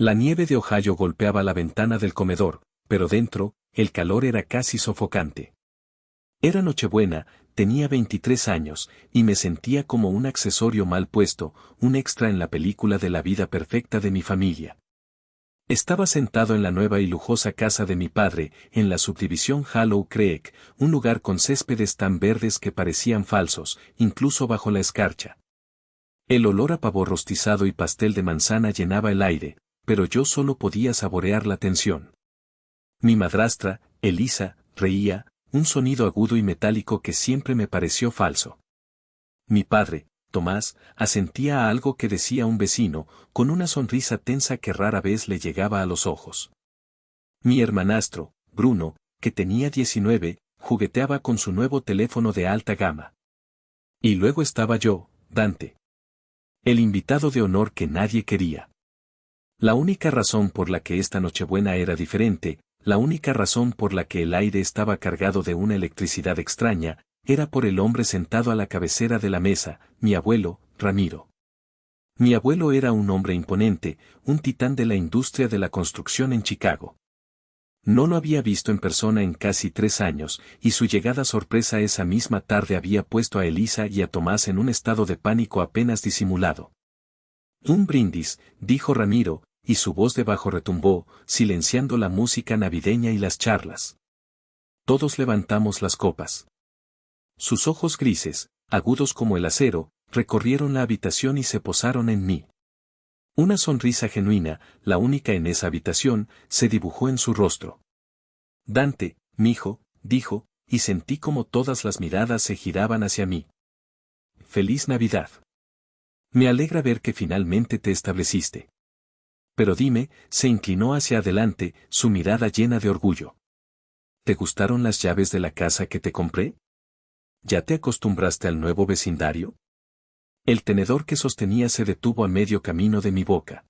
La nieve de Ohio golpeaba la ventana del comedor, pero dentro, el calor era casi sofocante. Era Nochebuena, tenía 23 años, y me sentía como un accesorio mal puesto, un extra en la película de la vida perfecta de mi familia. Estaba sentado en la nueva y lujosa casa de mi padre, en la subdivisión Hollow Creek, un lugar con céspedes tan verdes que parecían falsos, incluso bajo la escarcha. El olor a pavo rostizado y pastel de manzana llenaba el aire, pero yo solo podía saborear la tensión. Mi madrastra, Elisa, reía, un sonido agudo y metálico que siempre me pareció falso. Mi padre, Tomás, asentía a algo que decía un vecino, con una sonrisa tensa que rara vez le llegaba a los ojos. Mi hermanastro, Bruno, que tenía 19, jugueteaba con su nuevo teléfono de alta gama. Y luego estaba yo, Dante. El invitado de honor que nadie quería. La única razón por la que esta Nochebuena era diferente, la única razón por la que el aire estaba cargado de una electricidad extraña, era por el hombre sentado a la cabecera de la mesa, mi abuelo, Ramiro. Mi abuelo era un hombre imponente, un titán de la industria de la construcción en Chicago. No lo había visto en persona en casi 3 años, y su llegada sorpresa esa misma tarde había puesto a Elisa y a Tomás en un estado de pánico apenas disimulado. Un brindis, dijo Ramiro, y su voz de bajo retumbó, silenciando la música navideña y las charlas. Todos levantamos las copas. Sus ojos grises, agudos como el acero, recorrieron la habitación y se posaron en mí. Una sonrisa genuina, la única en esa habitación, se dibujó en su rostro. Dante, mijo, dijo, y sentí como todas las miradas se giraban hacia mí. Feliz Navidad. Me alegra ver que finalmente te estableciste. Pero dime, se inclinó hacia adelante, su mirada llena de orgullo. ¿Te gustaron las llaves de la casa que te compré? ¿Ya te acostumbraste al nuevo vecindario? El tenedor que sostenía se detuvo a medio camino de mi boca.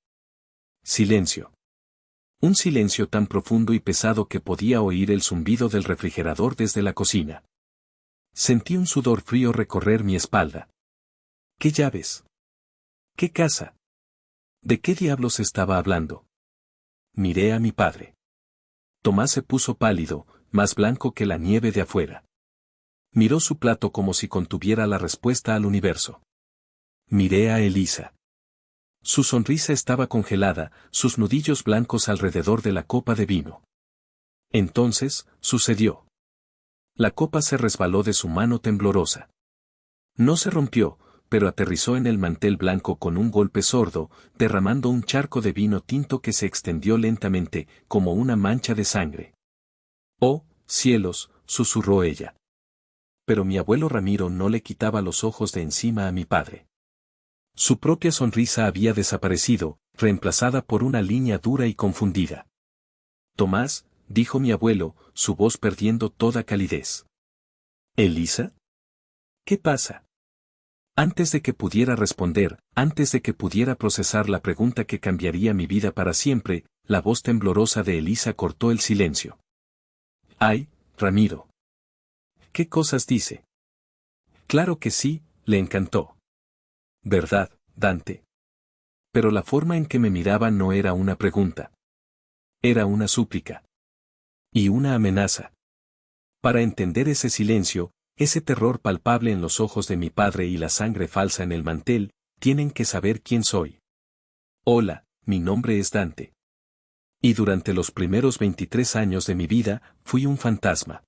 Silencio. Un silencio tan profundo y pesado que podía oír el zumbido del refrigerador desde la cocina. Sentí un sudor frío recorrer mi espalda. ¿Qué llaves? ¿Qué casa? ¿De qué diablos estaba hablando? Miré a mi padre. Tomás se puso pálido, más blanco que la nieve de afuera. Miró su plato como si contuviera la respuesta al universo. Miré a Elisa. Su sonrisa estaba congelada, sus nudillos blancos alrededor de la copa de vino. Entonces, sucedió. La copa se resbaló de su mano temblorosa. No se rompió, pero aterrizó en el mantel blanco con un golpe sordo, derramando un charco de vino tinto que se extendió lentamente, como una mancha de sangre. «Oh, cielos», susurró ella. Pero mi abuelo Ramiro no le quitaba los ojos de encima a mi padre. Su propia sonrisa había desaparecido, reemplazada por una línea dura y confundida. «Tomás», dijo mi abuelo, su voz perdiendo toda calidez. «¿Elisa? ¿Qué pasa?» Antes de que pudiera responder, antes de que pudiera procesar la pregunta que cambiaría mi vida para siempre, la voz temblorosa de Elisa cortó el silencio. «Ay, Ramiro. ¿Qué cosas dice?» «Claro que sí», le encantó. «¿Verdad, Dante?» Pero la forma en que me miraba no era una pregunta. Era una súplica. Y una amenaza. Para entender ese silencio, ese terror palpable en los ojos de mi padre y la sangre falsa en el mantel, tienen que saber quién soy. Hola, mi nombre es Dante. Y durante los primeros 23 años de mi vida, fui un fantasma.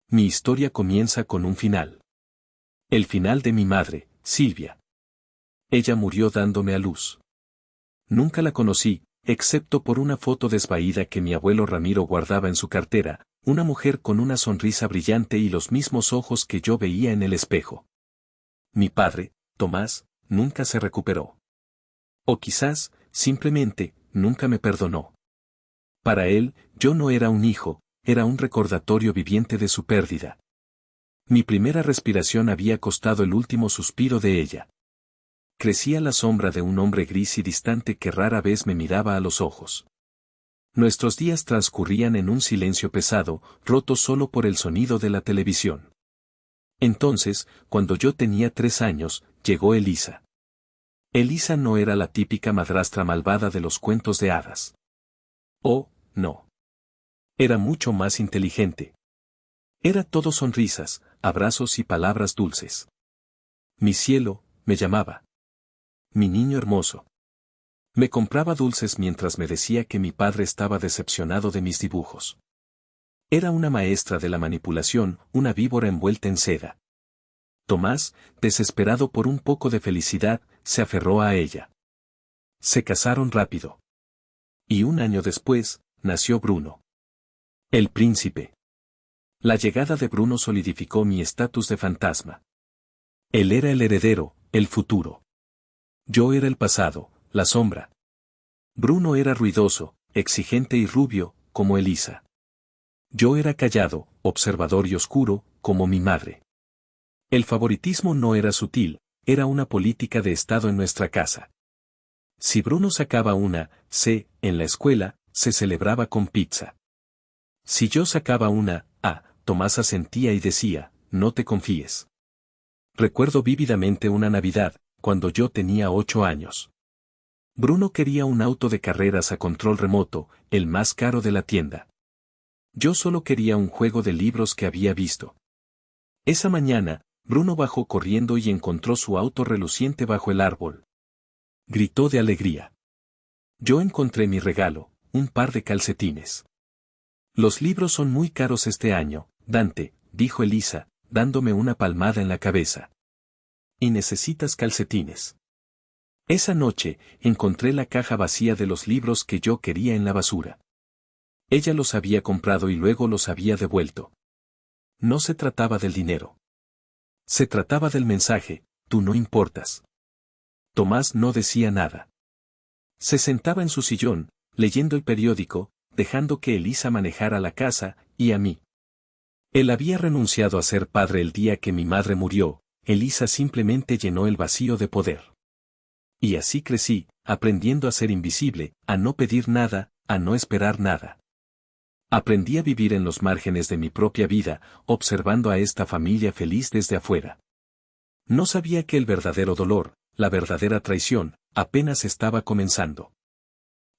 Mi historia comienza con un final. El final de mi madre, Silvia. Ella murió dándome a luz. Nunca la conocí, excepto por una foto desvaída que mi abuelo Ramiro guardaba en su cartera, una mujer con una sonrisa brillante y los mismos ojos que yo veía en el espejo. Mi padre, Tomás, nunca se recuperó. O quizás, simplemente, nunca me perdonó. Para él, yo no era un hijo, era un recordatorio viviente de su pérdida. Mi primera respiración había costado el último suspiro de ella. Crecía la sombra de un hombre gris y distante que rara vez me miraba a los ojos. Nuestros días transcurrían en un silencio pesado, roto solo por el sonido de la televisión. Entonces, cuando yo tenía 3 años, llegó Elisa. Elisa no era la típica madrastra malvada de los cuentos de hadas. Oh, no. Era mucho más inteligente. Era todo sonrisas, abrazos y palabras dulces. Mi cielo, me llamaba. Mi niño hermoso. Me compraba dulces mientras me decía que mi padre estaba decepcionado de mis dibujos. Era una maestra de la manipulación, una víbora envuelta en seda. Tomás, desesperado por un poco de felicidad, se aferró a ella. Se casaron rápido. Y un año después, nació Bruno. El príncipe. La llegada de Bruno solidificó mi estatus de fantasma. Él era el heredero, el futuro. Yo era el pasado, la sombra. Bruno era ruidoso, exigente y rubio, como Elisa. Yo era callado, observador y oscuro, como mi madre. El favoritismo no era sutil, era una política de Estado en nuestra casa. Si Bruno sacaba una C en la escuela, se celebraba con pizza. Si yo sacaba una A, Tomás asentía y decía, no te confíes. Recuerdo vívidamente una Navidad, cuando yo tenía 8 años. Bruno quería un auto de carreras a control remoto, el más caro de la tienda. Yo solo quería un juego de libros que había visto. Esa mañana, Bruno bajó corriendo y encontró su auto reluciente bajo el árbol. Gritó de alegría. Yo encontré mi regalo, un par de calcetines. Los libros son muy caros este año, Dante, dijo Elisa, dándome una palmada en la cabeza. Y necesitas calcetines. Esa noche, encontré la caja vacía de los libros que yo quería en la basura. Ella los había comprado y luego los había devuelto. No se trataba del dinero. Se trataba del mensaje, tú no importas. Tomás no decía nada. Se sentaba en su sillón, leyendo el periódico, dejando que Elisa manejara la casa, y a mí. Él había renunciado a ser padre el día que mi madre murió, Elisa simplemente llenó el vacío de poder. Y así crecí, aprendiendo a ser invisible, a no pedir nada, a no esperar nada. Aprendí a vivir en los márgenes de mi propia vida, observando a esta familia feliz desde afuera. No sabía que el verdadero dolor, la verdadera traición, apenas estaba comenzando.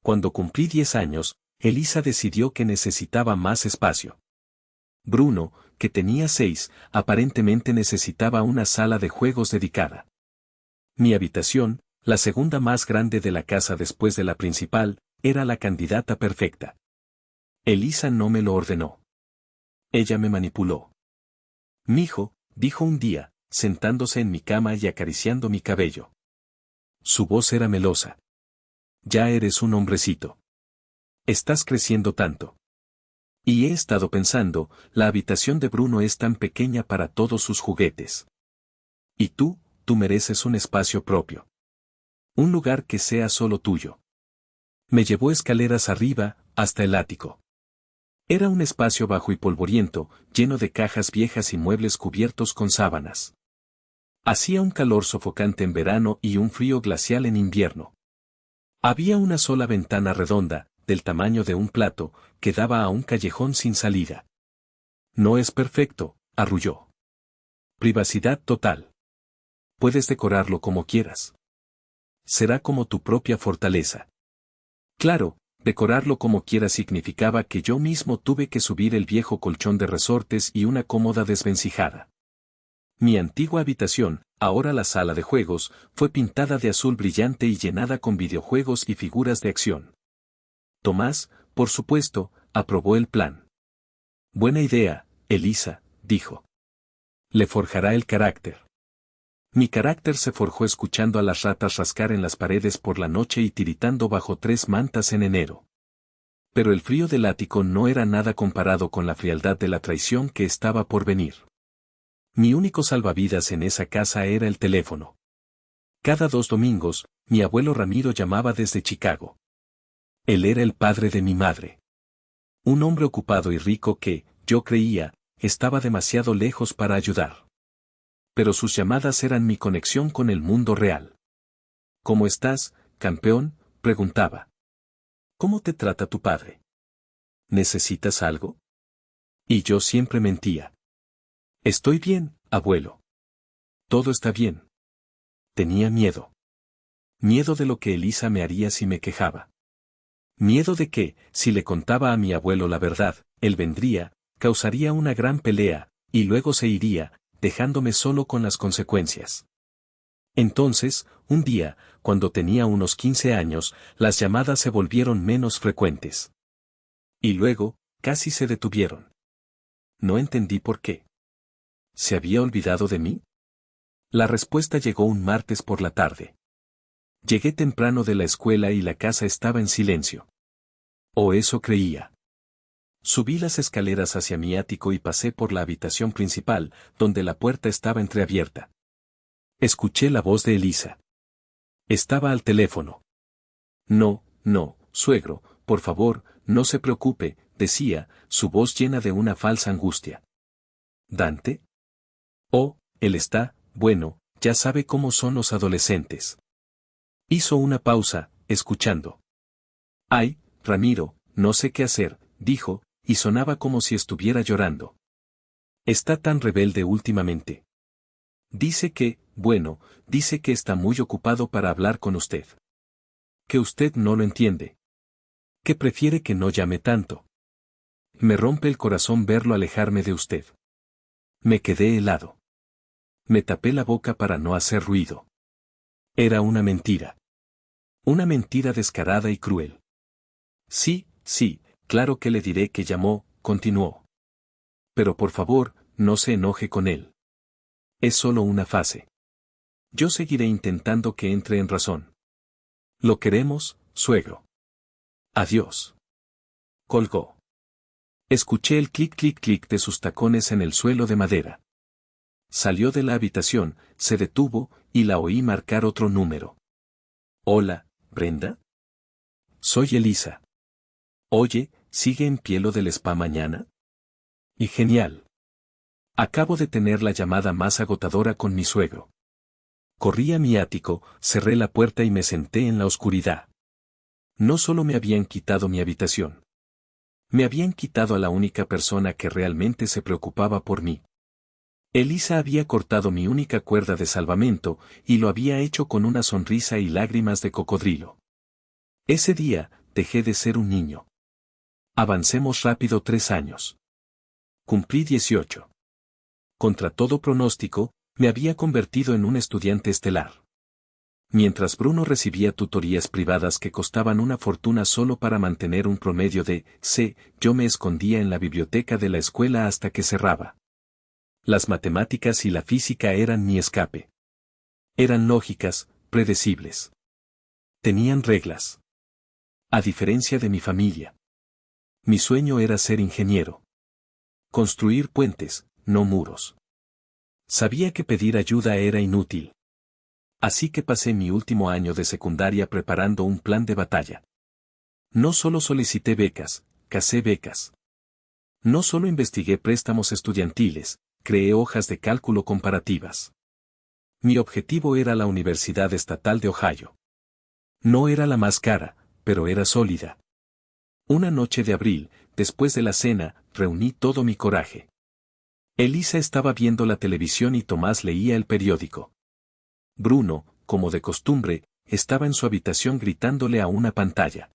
Cuando cumplí 10 años, Elisa decidió que necesitaba más espacio. Bruno, que tenía 6, aparentemente necesitaba una sala de juegos dedicada. Mi habitación, la segunda más grande de la casa después de la principal, era la candidata perfecta. Elisa no me lo ordenó. Ella me manipuló. Mijo, dijo un día, sentándose en mi cama y acariciando mi cabello. Su voz era melosa. Ya eres un hombrecito. Estás creciendo tanto. Y he estado pensando, la habitación de Bruno es tan pequeña para todos sus juguetes. Y tú mereces un espacio propio. Un lugar que sea solo tuyo. Me llevó escaleras arriba, hasta el ático. Era un espacio bajo y polvoriento, lleno de cajas viejas y muebles cubiertos con sábanas. Hacía un calor sofocante en verano y un frío glacial en invierno. Había una sola ventana redonda, del tamaño de un plato, que daba a un callejón sin salida. No es perfecto, arrulló. Privacidad total. Puedes decorarlo como quieras. Será como tu propia fortaleza. Claro, decorarlo como quiera significaba que yo mismo tuve que subir el viejo colchón de resortes y una cómoda desvencijada. Mi antigua habitación, ahora la sala de juegos, fue pintada de azul brillante y llenada con videojuegos y figuras de acción. Tomás, por supuesto, aprobó el plan. Buena idea, Elisa, dijo. Le forjará el carácter. Mi carácter se forjó escuchando a las ratas rascar en las paredes por la noche y tiritando bajo 3 mantas en enero. Pero el frío del ático no era nada comparado con la frialdad de la traición que estaba por venir. Mi único salvavidas en esa casa era el teléfono. Cada 2 domingos, mi abuelo Ramiro llamaba desde Chicago. Él era el padre de mi madre. Un hombre ocupado y rico que, yo creía, estaba demasiado lejos para ayudar. Pero sus llamadas eran mi conexión con el mundo real. ¿Cómo estás, campeón?, preguntaba. ¿Cómo te trata tu padre? ¿Necesitas algo? Y yo siempre mentía. Estoy bien, abuelo. Todo está bien. Tenía miedo. Miedo de lo que Elisa me haría si me quejaba. Miedo de que, si le contaba a mi abuelo la verdad, él vendría, causaría una gran pelea, y luego se iría, dejándome solo con las consecuencias. Entonces, un día, cuando tenía unos 15 años, las llamadas se volvieron menos frecuentes. Y luego, casi se detuvieron. No entendí por qué. ¿Se había olvidado de mí? La respuesta llegó un martes por la tarde. Llegué temprano de la escuela y la casa estaba en silencio. O eso creía. Subí las escaleras hacia mi ático y pasé por la habitación principal, donde la puerta estaba entreabierta. Escuché la voz de Elisa. Estaba al teléfono. No, no, suegro, por favor, no se preocupe, decía, su voz llena de una falsa angustia. ¿Dante? Oh, él está, bueno, ya sabe cómo son los adolescentes. Hizo una pausa, escuchando. Ay, Ramiro, no sé qué hacer, dijo, y sonaba como si estuviera llorando. Está tan rebelde últimamente. Dice que, bueno, dice que está muy ocupado para hablar con usted. Que usted no lo entiende. Que prefiere que no llame tanto. Me rompe el corazón verlo alejarme de usted. Me quedé helado. Me tapé la boca para no hacer ruido. Era una mentira. Una mentira descarada y cruel. Sí, sí, claro que le diré que llamó, continuó. Pero por favor, no se enoje con él. Es solo una fase. Yo seguiré intentando que entre en razón. Lo queremos, suegro. Adiós. Colgó. Escuché el clic clic clic de sus tacones en el suelo de madera. Salió de la habitación, se detuvo, y la oí marcar otro número. Hola, Brenda. Soy Elisa. Oye, ¿sigue en pie lo del spa mañana? Y genial. Acabo de tener la llamada más agotadora con mi suegro. Corrí a mi ático, cerré la puerta y me senté en la oscuridad. No solo me habían quitado mi habitación. Me habían quitado a la única persona que realmente se preocupaba por mí. Elisa había cortado mi única cuerda de salvamento, y lo había hecho con una sonrisa y lágrimas de cocodrilo. Ese día, dejé de ser un niño. Avancemos rápido 3 años. Cumplí 18. Contra todo pronóstico, me había convertido en un estudiante estelar. Mientras Bruno recibía tutorías privadas que costaban una fortuna solo para mantener un promedio de C, yo me escondía en la biblioteca de la escuela hasta que cerraba. Las matemáticas y la física eran mi escape. Eran lógicas, predecibles. Tenían reglas. A diferencia de mi familia. Mi sueño era ser ingeniero. Construir puentes, no muros. Sabía que pedir ayuda era inútil. Así que pasé mi último año de secundaria preparando un plan de batalla. No solo solicité becas, casé becas. No solo investigué préstamos estudiantiles, creé hojas de cálculo comparativas. Mi objetivo era la Universidad Estatal de Ohio. No era la más cara, pero era sólida. Una noche de abril, después de la cena, reuní todo mi coraje. Elisa estaba viendo la televisión y Tomás leía el periódico. Bruno, como de costumbre, estaba en su habitación gritándole a una pantalla.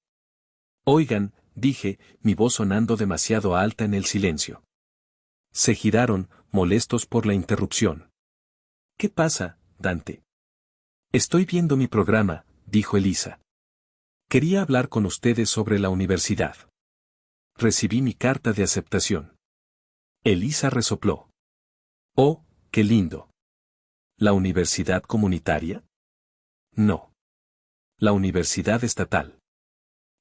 Oigan, dije, mi voz sonando demasiado alta en el silencio. Se giraron, molestos por la interrupción. ¿Qué pasa, Dante? Estoy viendo mi programa, dijo Elisa. Quería hablar con ustedes sobre la universidad. Recibí mi carta de aceptación. Elisa resopló. Oh, qué lindo. ¿La universidad comunitaria? No. La universidad estatal.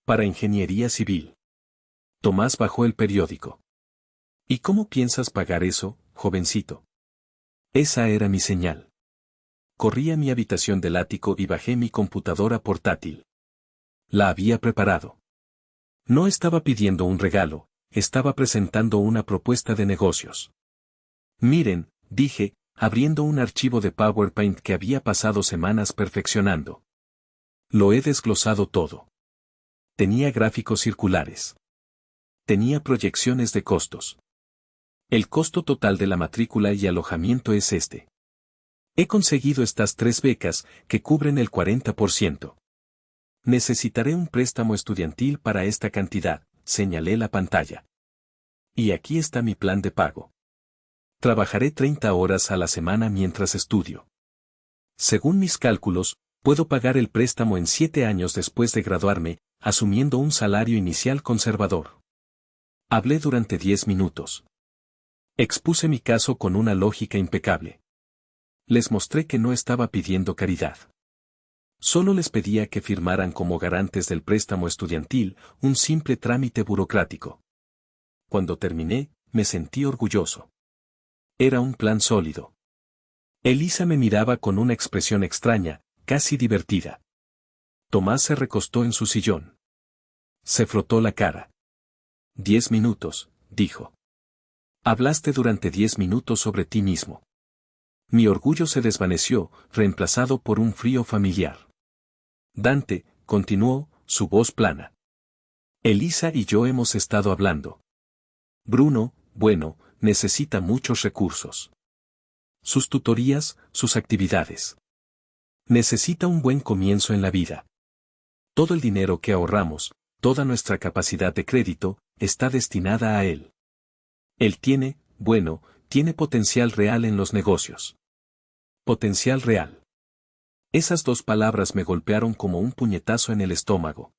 Para ingeniería civil. Tomás bajó el periódico. ¿Y cómo piensas pagar eso, jovencito? Esa era mi señal. Corrí a mi habitación del ático y bajé mi computadora portátil. La había preparado. No estaba pidiendo un regalo, estaba presentando una propuesta de negocios. Miren, dije, abriendo un archivo de PowerPoint que había pasado semanas perfeccionando. Lo he desglosado todo. Tenía gráficos circulares. Tenía proyecciones de costos. El costo total de la matrícula y alojamiento es este. He conseguido estas 3 becas, que cubren el 40%. Necesitaré un préstamo estudiantil para esta cantidad, señalé la pantalla. Y aquí está mi plan de pago. Trabajaré 30 horas a la semana mientras estudio. Según mis cálculos, puedo pagar el préstamo en 7 años después de graduarme, asumiendo un salario inicial conservador. Hablé durante 10 minutos. Expuse mi caso con una lógica impecable. Les mostré que no estaba pidiendo caridad. Solo les pedía que firmaran como garantes del préstamo estudiantil, un simple trámite burocrático. Cuando terminé, me sentí orgulloso. Era un plan sólido. Elisa me miraba con una expresión extraña, casi divertida. Tomás se recostó en su sillón. Se frotó la cara. 10 minutos, dijo. Hablaste durante 10 minutos sobre ti mismo. Mi orgullo se desvaneció, reemplazado por un frío familiar. Dante, continuó, su voz plana. Elisa y yo hemos estado hablando. Bruno, bueno, necesita muchos recursos. Sus tutorías, sus actividades. Necesita un buen comienzo en la vida. Todo el dinero que ahorramos, toda nuestra capacidad de crédito, está destinada a él. Él tiene, bueno, tiene potencial real en los negocios. Potencial real. Esas 2 palabras me golpearon como un puñetazo en el estómago.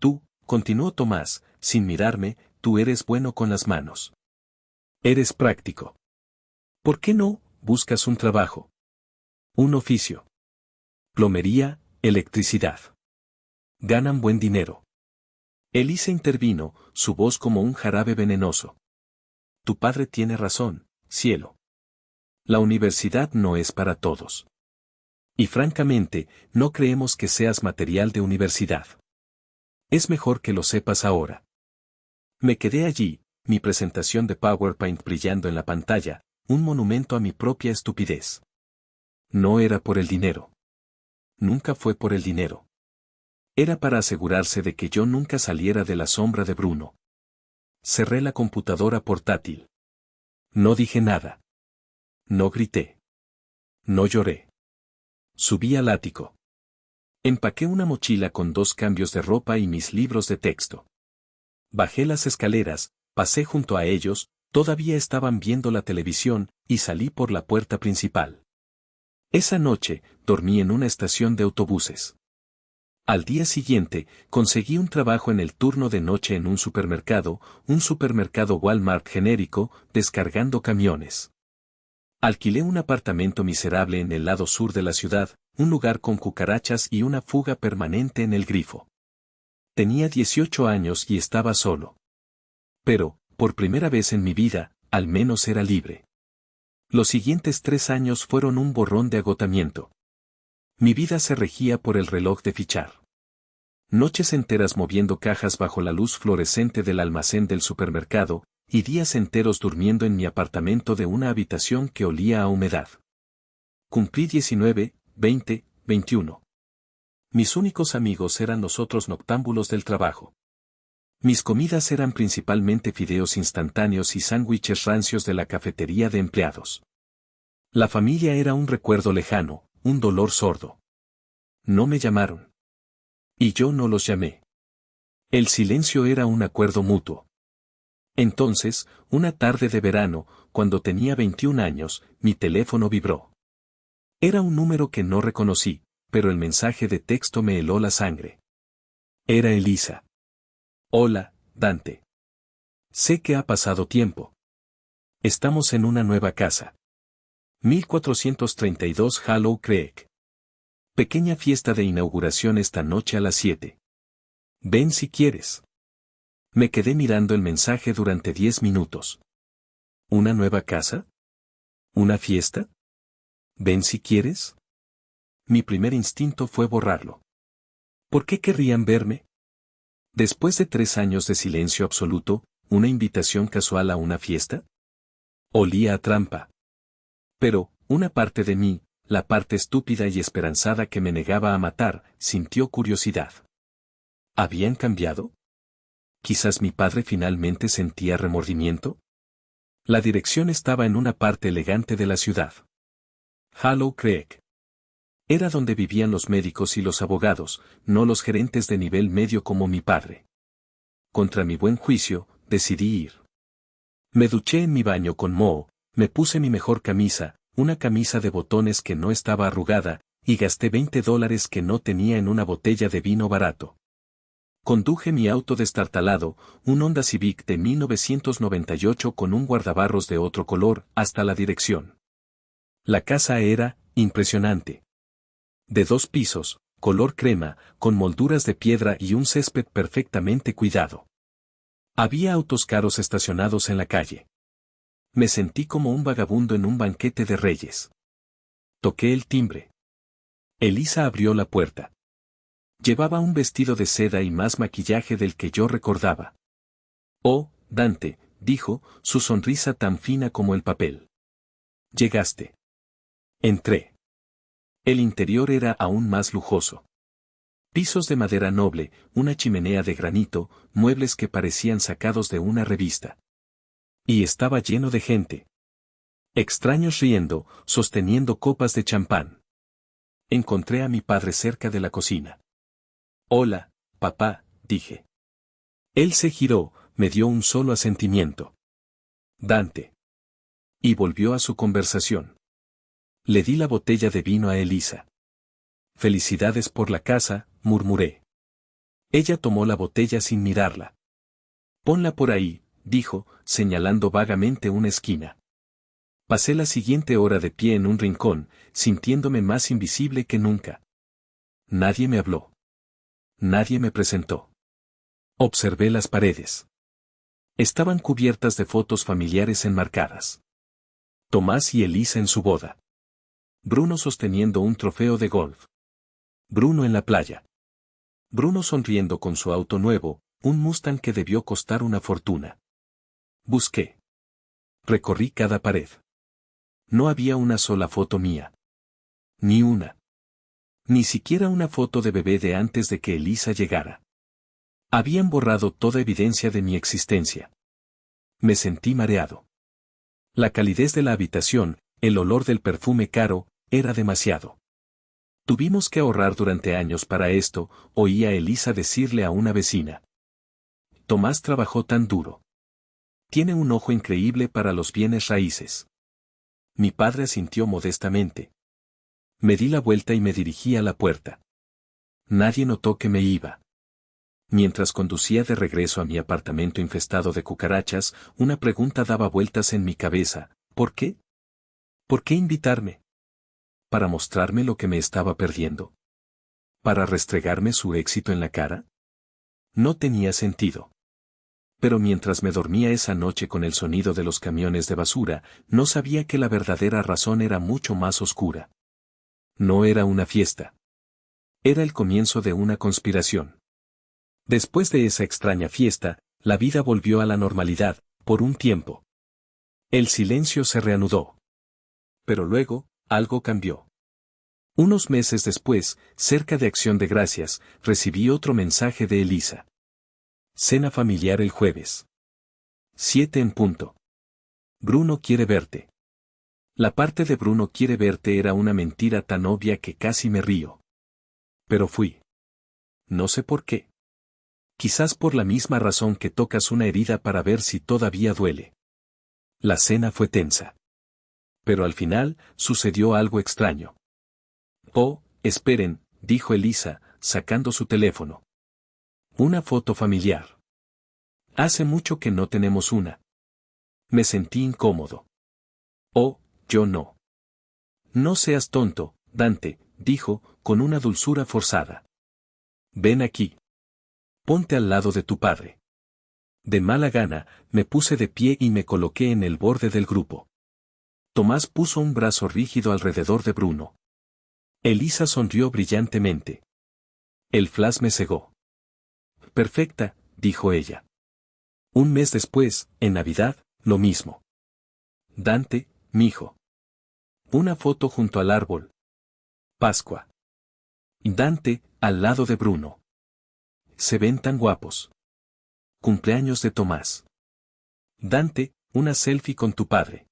Tú, continuó Tomás, sin mirarme, tú eres bueno con las manos. Eres práctico. ¿Por qué no buscas un trabajo? Un oficio. Plomería, electricidad. Ganan buen dinero. Elisa intervino, su voz como un jarabe venenoso. Tu padre tiene razón, cielo. La universidad no es para todos. Y francamente, no creemos que seas material de universidad. Es mejor que lo sepas ahora. Me quedé allí, mi presentación de PowerPoint brillando en la pantalla, un monumento a mi propia estupidez. No era por el dinero. Nunca fue por el dinero. Era para asegurarse de que yo nunca saliera de la sombra de Bruno. Cerré la computadora portátil. No dije nada. No grité. No lloré. Subí al ático. Empaqué una mochila con 2 cambios de ropa y mis libros de texto. Bajé las escaleras, pasé junto a ellos, todavía estaban viendo la televisión, y salí por la puerta principal. Esa noche, dormí en una estación de autobuses. Al día siguiente, conseguí un trabajo en el turno de noche en un supermercado Walmart genérico, descargando camiones. Alquilé un apartamento miserable en el lado sur de la ciudad, un lugar con cucarachas y una fuga permanente en el grifo. Tenía 18 años y estaba solo. Pero, por primera vez en mi vida, al menos era libre. Los siguientes 3 años fueron un borrón de agotamiento. Mi vida se regía por el reloj de fichar. Noches enteras moviendo cajas bajo la luz fluorescente del almacén del supermercado, y días enteros durmiendo en mi apartamento de una habitación que olía a humedad. Cumplí 19, 20, 21. Mis únicos amigos eran los otros noctámbulos del trabajo. Mis comidas eran principalmente fideos instantáneos y sándwiches rancios de la cafetería de empleados. La familia era un recuerdo lejano, un dolor sordo. No me llamaron. Y yo no los llamé. El silencio era un acuerdo mutuo. Entonces, una tarde de verano, cuando tenía 21 años, mi teléfono vibró. Era un número que no reconocí, pero el mensaje de texto me heló la sangre. Era Elisa. Hola, Dante. Sé que ha pasado tiempo. Estamos en una nueva casa. 1432 Hollow Creek. Pequeña fiesta de inauguración esta noche a las 7. Ven si quieres. Me quedé mirando el mensaje durante 10 minutos. ¿Una nueva casa? ¿Una fiesta? ¿Ven si quieres? Mi primer instinto fue borrarlo. ¿Por qué querrían verme? Después de 3 años de silencio absoluto, ¿una invitación casual a una fiesta? Olía a trampa. Pero, una parte de mí, la parte estúpida y esperanzada que me negaba a matar, sintió curiosidad. ¿Habían cambiado? ¿Quizás mi padre finalmente sentía remordimiento? La dirección estaba en una parte elegante de la ciudad. Hollow Creek. Era donde vivían los médicos y los abogados, no los gerentes de nivel medio como mi padre. Contra mi buen juicio, decidí ir. Me duché en mi baño con moho, me puse mi mejor camisa, una camisa de botones que no estaba arrugada, y gasté $20 que no tenía en una botella de vino barato. Conduje mi auto destartalado, un Honda Civic de 1998 con un guardabarros de otro color, hasta la dirección. La casa era impresionante. De 2 pisos, color crema, con molduras de piedra y un césped perfectamente cuidado. Había autos caros estacionados en la calle. Me sentí como un vagabundo en un banquete de reyes. Toqué el timbre. Elisa abrió la puerta. Llevaba un vestido de seda y más maquillaje del que yo recordaba. «Oh, Dante», dijo, su sonrisa tan fina como el papel. «Llegaste». Entré. El interior era aún más lujoso. Pisos de madera noble, una chimenea de granito, muebles que parecían sacados de una revista. Y estaba lleno de gente. Extraños riendo, sosteniendo copas de champán. Encontré a mi padre cerca de la cocina. «Hola, papá», dije. Él se giró, me dio un solo asentimiento. «Dante». Y volvió a su conversación. Le di la botella de vino a Elisa. «Felicidades por la casa», murmuré. Ella tomó la botella sin mirarla. «Ponla por ahí», dijo, señalando vagamente una esquina. Pasé la siguiente hora de pie en un rincón, sintiéndome más invisible que nunca. Nadie me habló. Nadie me presentó. Observé las paredes. Estaban cubiertas de fotos familiares enmarcadas. Tomás y Elisa en su boda. Bruno sosteniendo un trofeo de golf. Bruno en la playa. Bruno sonriendo con su auto nuevo, un Mustang que debió costar una fortuna. Busqué. Recorrí cada pared. No había una sola foto mía. Ni una. Ni siquiera una foto de bebé de antes de que Elisa llegara. Habían borrado toda evidencia de mi existencia. Me sentí mareado. La calidez de la habitación, el olor del perfume caro, era demasiado. Tuvimos que ahorrar durante años para esto, oí a Elisa decirle a una vecina. Tomás trabajó tan duro. Tiene un ojo increíble para los bienes raíces. Mi padre asintió modestamente. Me di la vuelta y me dirigí a la puerta. Nadie notó que me iba. Mientras conducía de regreso a mi apartamento infestado de cucarachas, una pregunta daba vueltas en mi cabeza. ¿Por qué? ¿Por qué invitarme? ¿Para mostrarme lo que me estaba perdiendo? ¿Para restregarme su éxito en la cara? No tenía sentido. Pero mientras me dormía esa noche con el sonido de los camiones de basura, no sabía que la verdadera razón era mucho más oscura. No era una fiesta. Era el comienzo de una conspiración. Después de esa extraña fiesta, la vida volvió a la normalidad, por un tiempo. El silencio se reanudó. Pero luego, algo cambió. Unos meses después, cerca de Acción de Gracias, recibí otro mensaje de Elisa. Cena familiar el jueves. 7 en punto. Bruno quiere verte. La parte de Bruno quiere verte era una mentira tan obvia que casi me río. Pero fui. No sé por qué. Quizás por la misma razón que tocas una herida para ver si todavía duele. La cena fue tensa. Pero al final, sucedió algo extraño. «Oh, esperen», dijo Elisa, sacando su teléfono. «Una foto familiar. Hace mucho que no tenemos una». Me sentí incómodo. «Oh, yo no». «No seas tonto, Dante», dijo, con una dulzura forzada. «Ven aquí. Ponte al lado de tu padre». De mala gana, me puse de pie y me coloqué en el borde del grupo. Tomás puso un brazo rígido alrededor de Bruno. Elisa sonrió brillantemente. El flash me cegó. «Perfecta», dijo ella. Un mes después, en Navidad, lo mismo. «Dante, mijo». Una foto junto al árbol. Pascua. Dante, al lado de Bruno. Se ven tan guapos. Cumpleaños de Tomás. Dante, una selfie con tu padre.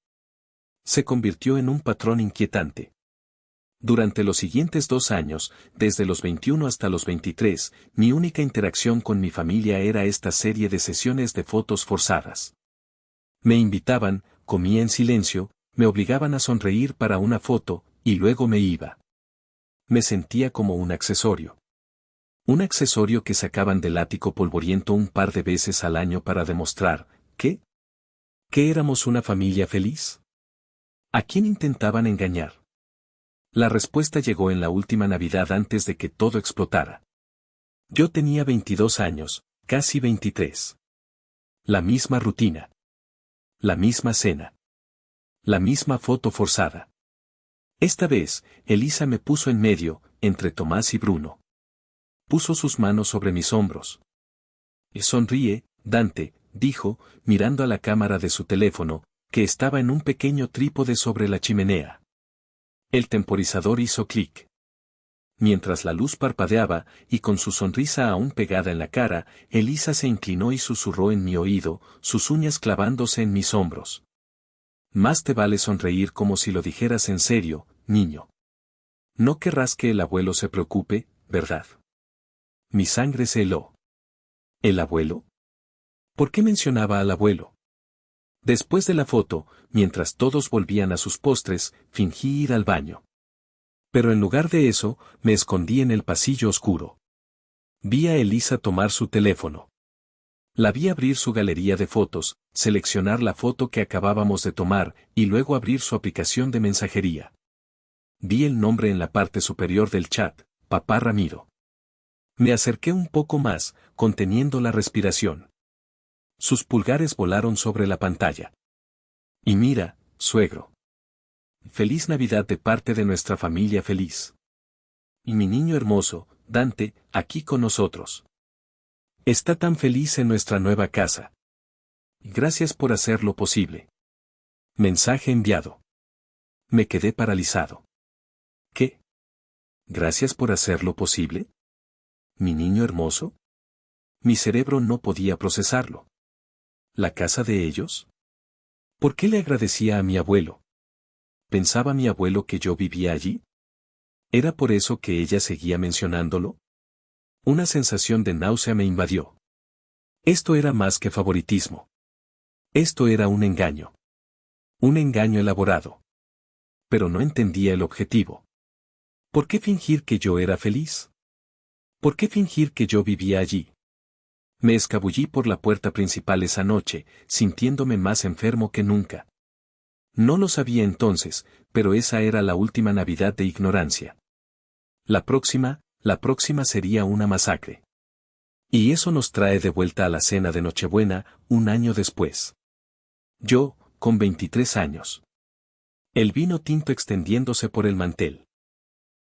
Se convirtió en un patrón inquietante. Durante los siguientes 2 años, desde los 21 hasta los 23, mi única interacción con mi familia era esta serie de sesiones de fotos forzadas. Me invitaban, comía en silencio, me obligaban a sonreír para una foto, y luego me iba. Me sentía como un accesorio. Un accesorio que sacaban del ático polvoriento un par de veces al año para demostrar, ¿que éramos una familia feliz? ¿A quién intentaban engañar? La respuesta llegó en la última Navidad antes de que todo explotara. Yo tenía 22 años, casi 23. La misma rutina. La misma cena. La misma foto forzada. Esta vez, Elisa me puso en medio, entre Tomás y Bruno. Puso sus manos sobre mis hombros. Sonríe, Dante, dijo, mirando a la cámara de su teléfono, que estaba en un pequeño trípode sobre la chimenea. El temporizador hizo clic. Mientras la luz parpadeaba, y con su sonrisa aún pegada en la cara, Elisa se inclinó y susurró en mi oído, sus uñas clavándose en mis hombros. Más te vale sonreír como si lo dijeras en serio, niño. No querrás que el abuelo se preocupe, ¿verdad? Mi sangre se heló. ¿El abuelo? ¿Por qué mencionaba al abuelo? Después de la foto, mientras todos volvían a sus postres, fingí ir al baño. Pero en lugar de eso, me escondí en el pasillo oscuro. Vi a Elisa tomar su teléfono. La vi abrir su galería de fotos, seleccionar la foto que acabábamos de tomar, y luego abrir su aplicación de mensajería. Vi el nombre en la parte superior del chat, Papá Ramiro. Me acerqué un poco más, conteniendo la respiración. Sus pulgares volaron sobre la pantalla. Y mira, suegro. Feliz Navidad de parte de nuestra familia feliz. Y mi niño hermoso, Dante, aquí con nosotros. Está tan feliz en nuestra nueva casa. Gracias por hacerlo posible. Mensaje enviado. Me quedé paralizado. ¿Qué? ¿Gracias por hacerlo posible? ¿Mi niño hermoso? Mi cerebro no podía procesarlo. ¿La casa de ellos? ¿Por qué le agradecía a mi abuelo? ¿Pensaba mi abuelo que yo vivía allí? ¿Era por eso que ella seguía mencionándolo? Una sensación de náusea me invadió. Esto era más que favoritismo. Esto era un engaño. Un engaño elaborado. Pero no entendía el objetivo. ¿Por qué fingir que yo era feliz? ¿Por qué fingir que yo vivía allí? Me escabullí por la puerta principal esa noche, sintiéndome más enfermo que nunca. No lo sabía entonces, pero esa era la última Navidad de ignorancia. La próxima sería una masacre. Y eso nos trae de vuelta a la cena de Nochebuena, un año después. Yo, con 23 años. El vino tinto extendiéndose por el mantel.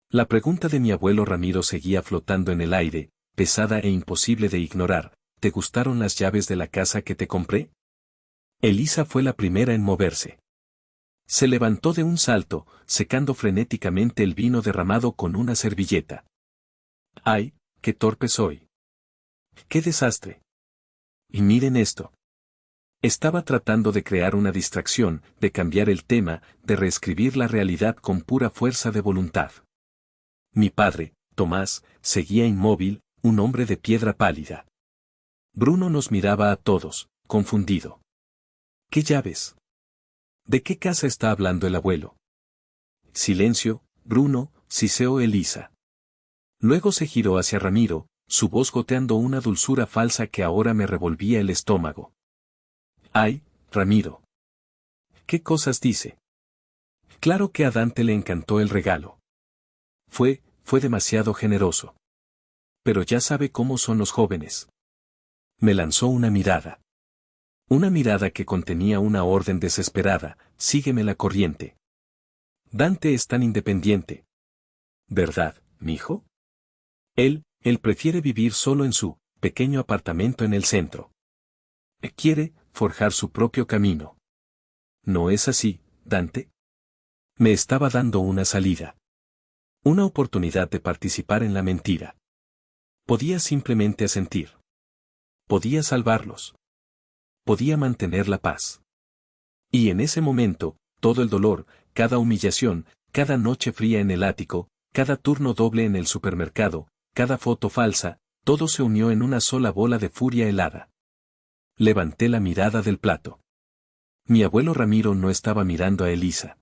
La pregunta de mi abuelo Ramiro seguía flotando en el aire, pesada e imposible de ignorar. ¿Te gustaron las llaves de la casa que te compré? Elisa fue la primera en moverse. Se levantó de un salto, secando frenéticamente el vino derramado con una servilleta. ¡Ay, qué torpe soy! ¡Qué desastre! Y miren esto. Estaba tratando de crear una distracción, de cambiar el tema, de reescribir la realidad con pura fuerza de voluntad. Mi padre, Tomás, seguía inmóvil, un hombre de piedra pálida. Bruno nos miraba a todos, confundido. ¿Qué llaves? ¿De qué casa está hablando el abuelo? Silencio, Bruno, siseó Elisa. Luego se giró hacia Ramiro, su voz goteando una dulzura falsa que ahora me revolvía el estómago. ¡Ay, Ramiro! ¿Qué cosas dice? Claro que a Dante le encantó el regalo. Fue demasiado generoso. Pero ya sabe cómo son los jóvenes. Me lanzó una mirada. Una mirada que contenía una orden desesperada, sígueme la corriente. Dante es tan independiente. ¿Verdad, mijo? Él prefiere vivir solo en su pequeño apartamento en el centro. Quiere forjar su propio camino. ¿No es así, Dante? Me estaba dando una salida. Una oportunidad de participar en la mentira. Podía simplemente asentir. Podía salvarlos. Podía mantener la paz. Y en ese momento, todo el dolor, cada humillación, cada noche fría en el ático, cada turno doble en el supermercado, cada foto falsa, todo se unió en una sola bola de furia helada. Levanté la mirada del plato. Mi abuelo Ramiro no estaba mirando a Elisa.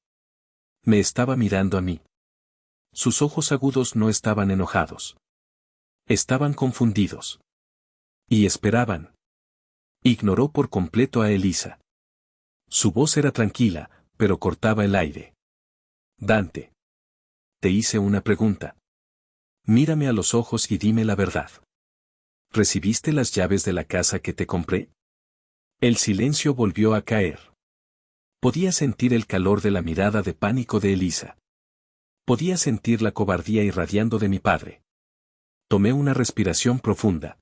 Me estaba mirando a mí. Sus ojos agudos no estaban enojados. Estaban confundidos. Y esperaban. Ignoró por completo a Elisa. Su voz era tranquila, pero cortaba el aire. Dante. Te hice una pregunta. Mírame a los ojos y dime la verdad. ¿Recibiste las llaves de la casa que te compré? El silencio volvió a caer. Podía sentir el calor de la mirada de pánico de Elisa. Podía sentir la cobardía irradiando de mi padre. Tomé una respiración profunda.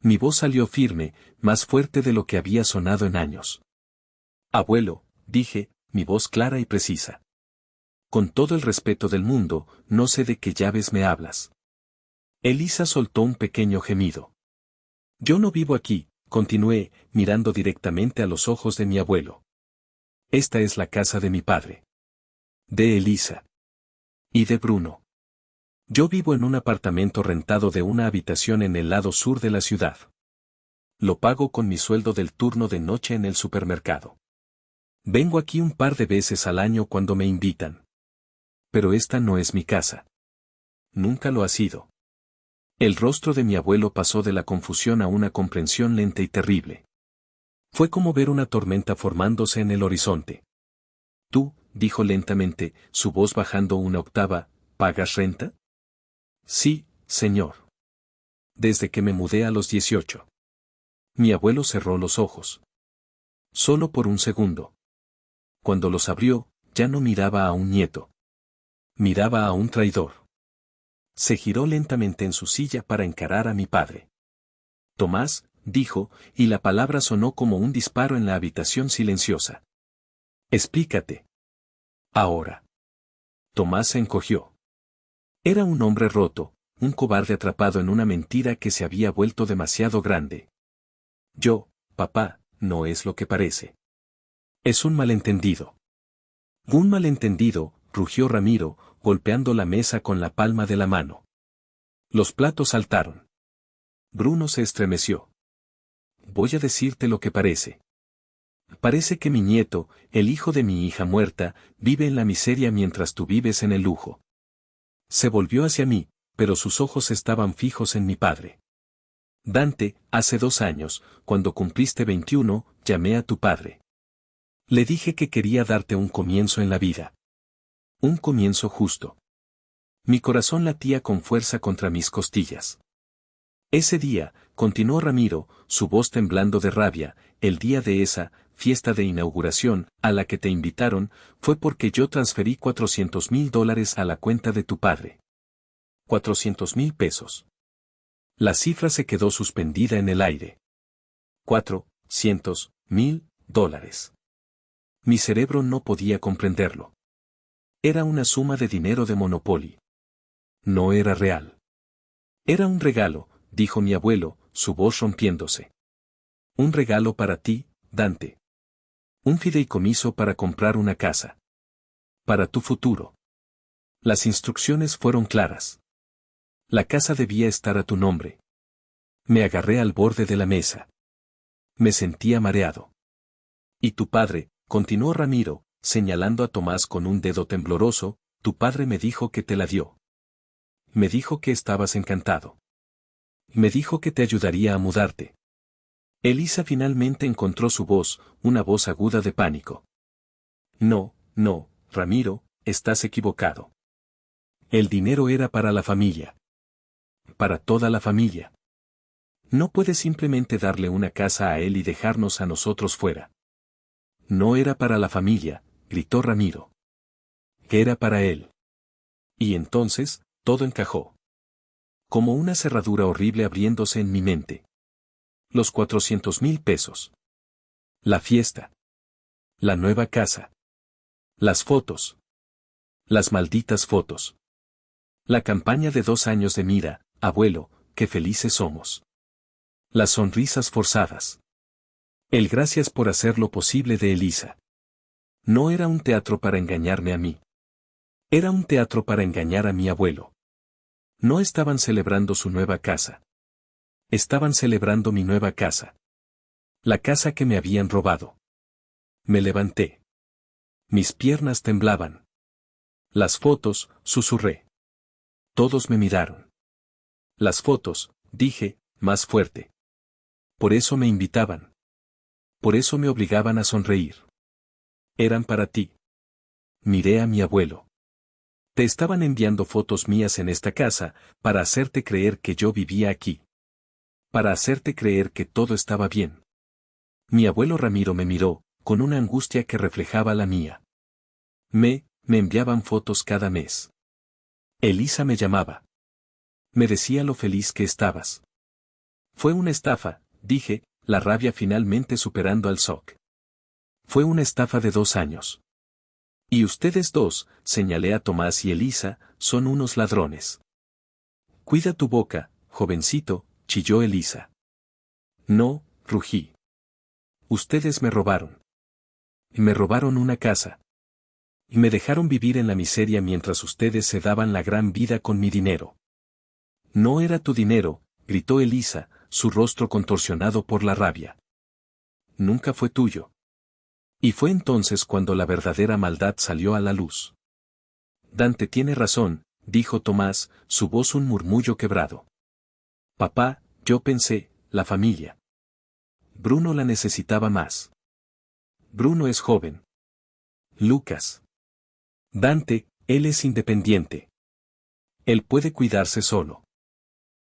Mi voz salió firme, más fuerte de lo que había sonado en años. Abuelo, dije, mi voz clara y precisa. Con todo el respeto del mundo, no sé de qué llaves me hablas. Elisa soltó un pequeño gemido. Yo no vivo aquí, continué, mirando directamente a los ojos de mi abuelo. Esta es la casa de mi padre. De Elisa. Y de Bruno. Yo vivo en un apartamento rentado de una habitación en el lado sur de la ciudad. Lo pago con mi sueldo del turno de noche en el supermercado. Vengo aquí un par de veces al año cuando me invitan. Pero esta no es mi casa. Nunca lo ha sido. El rostro de mi abuelo pasó de la confusión a una comprensión lenta y terrible. Fue como ver una tormenta formándose en el horizonte. Tú, dijo lentamente, su voz bajando una octava, ¿pagas renta? Sí, señor. Desde que me mudé a los 18. Mi abuelo cerró los ojos. Solo por un segundo. Cuando los abrió, ya no miraba a un nieto. Miraba a un traidor. Se giró lentamente en su silla para encarar a mi padre. Tomás, dijo, y la palabra sonó como un disparo en la habitación silenciosa. Explícate. Ahora. Tomás se encogió. Era un hombre roto, un cobarde atrapado en una mentira que se había vuelto demasiado grande. Yo, papá, no es lo que parece. Es un malentendido. Un malentendido, rugió Ramiro, golpeando la mesa con la palma de la mano. Los platos saltaron. Bruno se estremeció. Voy a decirte lo que parece. Parece que mi nieto, el hijo de mi hija muerta, vive en la miseria mientras tú vives en el lujo. Se volvió hacia mí, pero sus ojos estaban fijos en mi padre. Dante, hace 2 años, cuando cumpliste 21, llamé a tu padre. Le dije que quería darte un comienzo en la vida. Un comienzo justo. Mi corazón latía con fuerza contra mis costillas. Ese día, continuó Ramiro, su voz temblando de rabia, el día de esa fiesta de inauguración, a la que te invitaron, fue porque yo transferí $400,000 a la cuenta de tu padre. 400,000 pesos. La cifra se quedó suspendida en el aire. $400,000. Mi cerebro no podía comprenderlo. Era una suma de dinero de Monopoly. No era real. Era un regalo, dijo mi abuelo, su voz rompiéndose. Un regalo para ti, Dante. Un fideicomiso para comprar una casa. Para tu futuro. Las instrucciones fueron claras. La casa debía estar a tu nombre. Me agarré al borde de la mesa. Me sentía mareado. Y tu padre, continuó Ramiro, señalando a Tomás con un dedo tembloroso, tu padre me dijo que te la dio. Me dijo que estabas encantado. Me dijo que te ayudaría a mudarte. Elisa finalmente encontró su voz, una voz aguda de pánico. No, no, Ramiro, estás equivocado. El dinero era para la familia. Para toda la familia. No puedes simplemente darle una casa a él y dejarnos a nosotros fuera. No era para la familia, gritó Ramiro. Era para él. Y entonces, todo encajó. Como una cerradura horrible abriéndose en mi mente. Los 400,000 pesos. La fiesta. La nueva casa. Las fotos. Las malditas fotos. La campaña de 2 años de mira, abuelo, qué felices somos. Las sonrisas forzadas. El gracias por hacer lo posible de Elisa. No era un teatro para engañarme a mí. Era un teatro para engañar a mi abuelo. No estaban celebrando su nueva casa. Estaban celebrando mi nueva casa. La casa que me habían robado. Me levanté. Mis piernas temblaban. Las fotos, susurré. Todos me miraron. Las fotos, dije, más fuerte. Por eso me invitaban. Por eso me obligaban a sonreír. Eran para ti. Miré a mi abuelo. Te estaban enviando fotos mías en esta casa, para hacerte creer que yo vivía aquí. Para hacerte creer que todo estaba bien. Mi abuelo Ramiro me miró, con una angustia que reflejaba la mía. Me enviaban fotos cada mes. Elisa me llamaba. Me decía lo feliz que estabas. Fue una estafa, dije, la rabia finalmente superando al shock. Fue una estafa de 2 años. Y ustedes dos, señalé a Tomás y Elisa, son unos ladrones. Cuida tu boca, jovencito, chilló Elisa. No, rugí. Ustedes me robaron. Me robaron una casa. Y me dejaron vivir en la miseria mientras ustedes se daban la gran vida con mi dinero. No era tu dinero, gritó Elisa, su rostro contorsionado por la rabia. Nunca fue tuyo. Y fue entonces cuando la verdadera maldad salió a la luz. Dante tiene razón, dijo Tomás, su voz un murmullo quebrado. Papá, yo pensé, la familia. Bruno la necesitaba más. Bruno es joven. Lucas. Dante, él es independiente. Él puede cuidarse solo.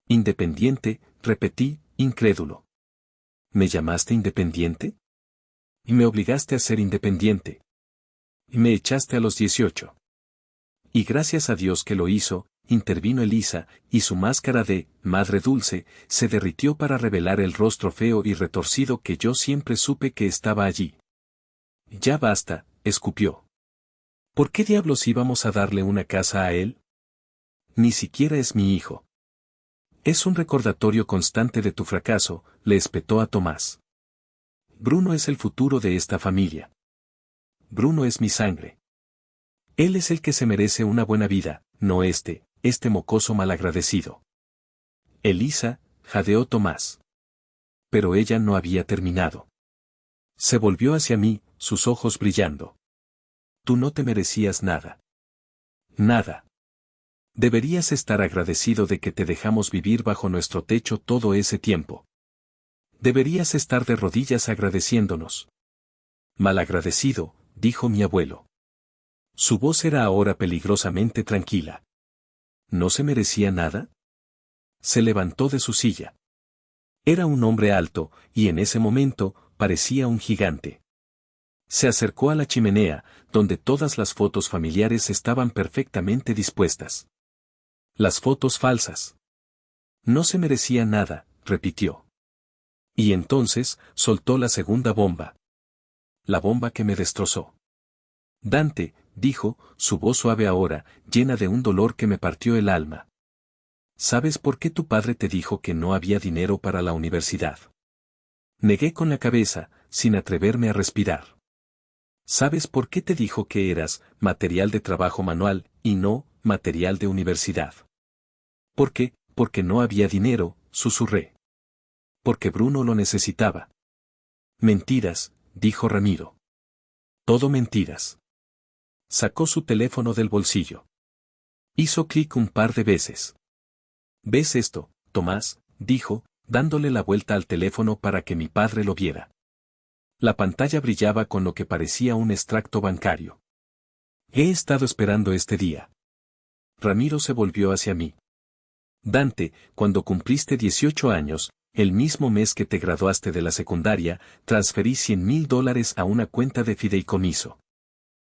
Independiente, repetí, incrédulo. ¿Me llamaste independiente? Y me obligaste a ser independiente. Y me echaste a los 18. Y gracias a Dios que lo hizo, intervino Elisa, y su máscara de madre dulce se derritió para revelar el rostro feo y retorcido que yo siempre supe que estaba allí. Ya basta, escupió. ¿Por qué diablos íbamos a darle una casa a él? Ni siquiera es mi hijo. Es un recordatorio constante de tu fracaso, le espetó a Tomás. Bruno es el futuro de esta familia. Bruno es mi sangre. Él es el que se merece una buena vida, no este mocoso malagradecido. Elisa, jadeó Tomás. Pero ella no había terminado. Se volvió hacia mí, sus ojos brillando. Tú no te merecías nada. Nada. Deberías estar agradecido de que te dejamos vivir bajo nuestro techo todo ese tiempo. Deberías estar de rodillas agradeciéndonos. Malagradecido, dijo mi abuelo. Su voz era ahora peligrosamente tranquila. ¿No se merecía nada? Se levantó de su silla. Era un hombre alto, y en ese momento, parecía un gigante. Se acercó a la chimenea, donde todas las fotos familiares estaban perfectamente dispuestas. Las fotos falsas. No se merecía nada, repitió. Y entonces, soltó la segunda bomba. La bomba que me destrozó. Dante, dijo, su voz suave ahora, llena de un dolor que me partió el alma. ¿Sabes por qué tu padre te dijo que no había dinero para la universidad? Negué con la cabeza, sin atreverme a respirar. ¿Sabes por qué te dijo que eras material de trabajo manual, y no material de universidad? ¿Por qué? Porque no había dinero, susurré. Porque Bruno lo necesitaba. Mentiras, dijo Ramiro. Todo mentiras. Sacó su teléfono del bolsillo. Hizo clic un par de veces. ¿Ves esto, Tomás?, dijo, dándole la vuelta al teléfono para que mi padre lo viera. La pantalla brillaba con lo que parecía un extracto bancario. He estado esperando este día. Ramiro se volvió hacia mí. Dante, cuando cumpliste 18 años, el mismo mes que te graduaste de la secundaria, transferí $100,000 a una cuenta de fideicomiso.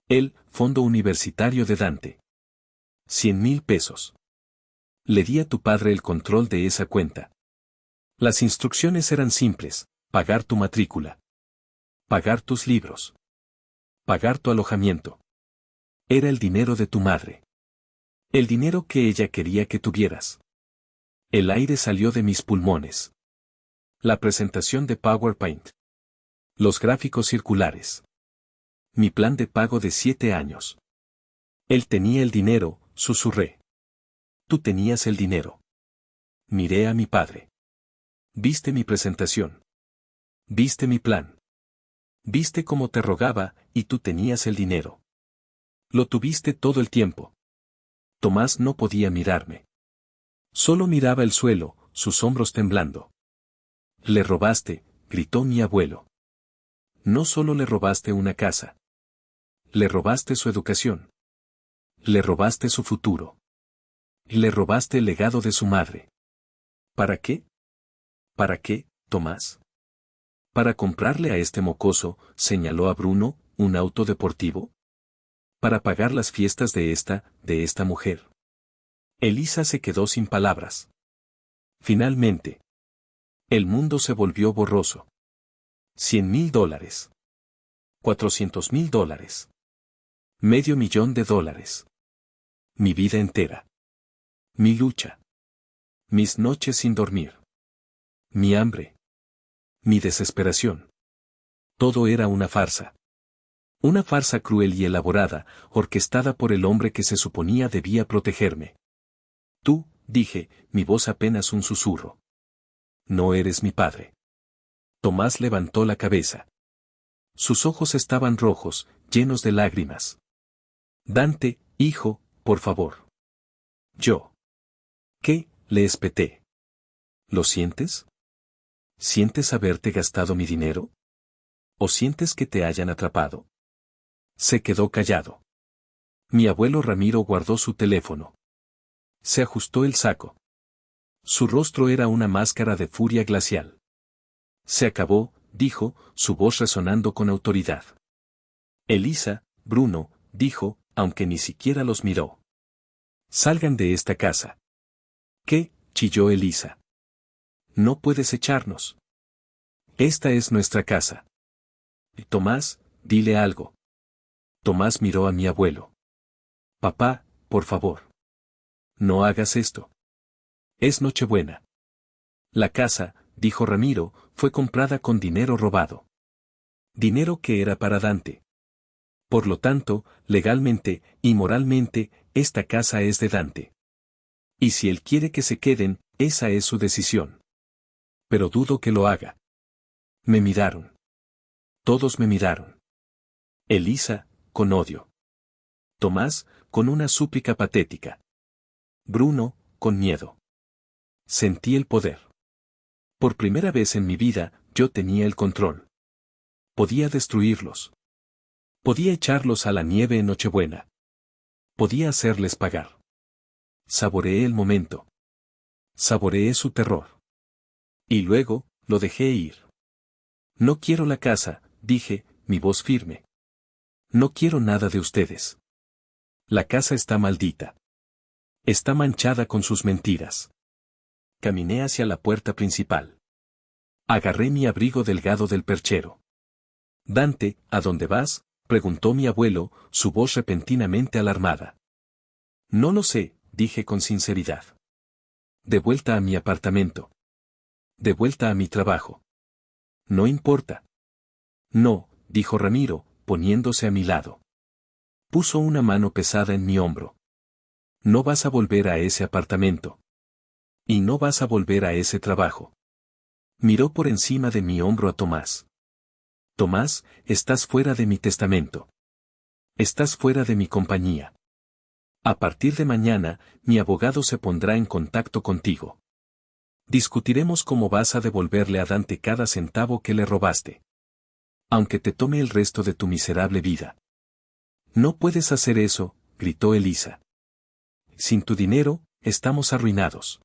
El Fondo Universitario de Dante. 100,000 pesos. Le di a tu padre el control de esa cuenta. Las instrucciones eran simples: pagar tu matrícula, pagar tus libros, pagar tu alojamiento. Era el dinero de tu madre. El dinero que ella quería que tuvieras. El aire salió de mis pulmones. La presentación de PowerPoint. Los gráficos circulares. Mi plan de pago de 7 años. Él tenía el dinero, susurré. Tú tenías el dinero. Miré a mi padre. Viste mi presentación. Viste mi plan. Viste cómo te rogaba, y tú tenías el dinero. Lo tuviste todo el tiempo. Tomás no podía mirarme. Solo miraba el suelo, sus hombros temblando. Le robaste, gritó mi abuelo. No solo le robaste una casa. Le robaste su educación. Le robaste su futuro. Le robaste el legado de su madre. ¿Para qué? ¿Para qué, Tomás? Para comprarle a este mocoso, señaló a Bruno, un auto deportivo. Para pagar las fiestas de esta mujer. Elisa se quedó sin palabras. Finalmente. El mundo se volvió borroso. $100,000. $400,000. $500,000. Mi vida entera. Mi lucha. Mis noches sin dormir. Mi hambre. Mi desesperación. Todo era una farsa. Una farsa cruel y elaborada, orquestada por el hombre que se suponía debía protegerme. Tú, dije, mi voz apenas un susurro. No eres mi padre. Tomás levantó la cabeza. Sus ojos estaban rojos, llenos de lágrimas. Dante, hijo, por favor. Yo. ¿Qué? Le espeté. ¿Lo sientes? ¿Sientes haberte gastado mi dinero? ¿O sientes que te hayan atrapado? Se quedó callado. Mi abuelo Ramiro guardó su teléfono. Se ajustó el saco. Su rostro era una máscara de furia glacial. Se acabó, dijo, su voz resonando con autoridad. Elisa, Bruno, dijo, aunque ni siquiera los miró. Salgan de esta casa. ¿Qué? Chilló Elisa. No puedes echarnos. Esta es nuestra casa. Tomás, dile algo. Tomás miró a mi abuelo. Papá, por favor. No hagas esto. Es Nochebuena. La casa, dijo Ramiro, fue comprada con dinero robado. Dinero que era para Dante. Por lo tanto, legalmente y moralmente, esta casa es de Dante. Y si él quiere que se queden, esa es su decisión. Pero dudo que lo haga. Me miraron. Todos me miraron. Elisa, con odio. Tomás, con una súplica patética. Bruno, con miedo. Sentí el poder. Por primera vez en mi vida, yo tenía el control. Podía destruirlos. Podía echarlos a la nieve en Nochebuena. Podía hacerles pagar. Saboreé el momento. Saboreé su terror. Y luego, lo dejé ir. No quiero la casa, dije, mi voz firme. No quiero nada de ustedes. La casa está maldita. Está manchada con sus mentiras. Caminé hacia la puerta principal. Agarré mi abrigo delgado del perchero. Dante, ¿a dónde vas?, preguntó mi abuelo, su voz repentinamente alarmada. No lo sé, dije con sinceridad. De vuelta a mi apartamento. De vuelta a mi trabajo. No importa. No, dijo Ramiro, poniéndose a mi lado. Puso una mano pesada en mi hombro. No vas a volver a ese apartamento. Y no vas a volver a ese trabajo. Miró por encima de mi hombro a Tomás. Tomás, estás fuera de mi testamento. Estás fuera de mi compañía. A partir de mañana, mi abogado se pondrá en contacto contigo. Discutiremos cómo vas a devolverle a Dante cada centavo que le robaste. Aunque te tome el resto de tu miserable vida. No puedes hacer eso, gritó Elisa. Sin tu dinero, estamos arruinados.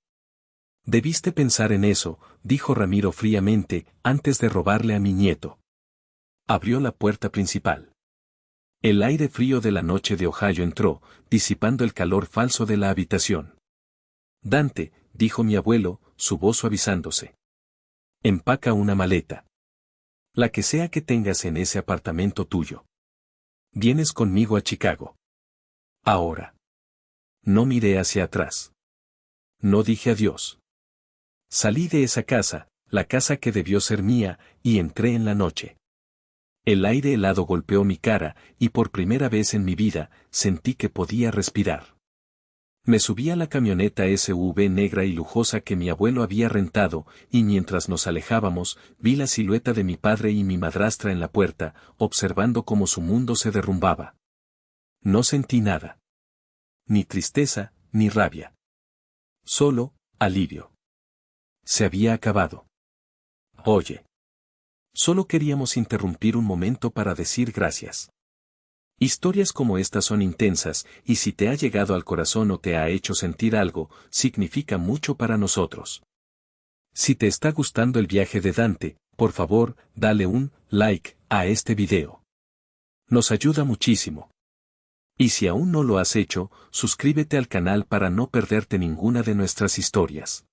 Debiste pensar en eso, dijo Ramiro fríamente, antes de robarle a mi nieto. Abrió la puerta principal. El aire frío de la noche de Ohio entró, disipando el calor falso de la habitación. Dante, dijo mi abuelo, su voz suavizándose. Empaca una maleta. La que sea que tengas en ese apartamento tuyo. Vienes conmigo a Chicago. Ahora. No miré hacia atrás. No dije adiós. Salí de esa casa, la casa que debió ser mía, y entré en la noche. El aire helado golpeó mi cara, y por primera vez en mi vida, sentí que podía respirar. Me subí a la camioneta SUV negra y lujosa que mi abuelo había rentado, y mientras nos alejábamos, vi la silueta de mi padre y mi madrastra en la puerta, observando cómo su mundo se derrumbaba. No sentí nada. Ni tristeza, ni rabia. Solo, alivio. Se había acabado. Oye. Solo queríamos interrumpir un momento para decir gracias. Historias como estas son intensas, y si te ha llegado al corazón o te ha hecho sentir algo, significa mucho para nosotros. Si te está gustando el viaje de Dante, por favor, dale un like a este video. Nos ayuda muchísimo. Y si aún no lo has hecho, suscríbete al canal para no perderte ninguna de nuestras historias.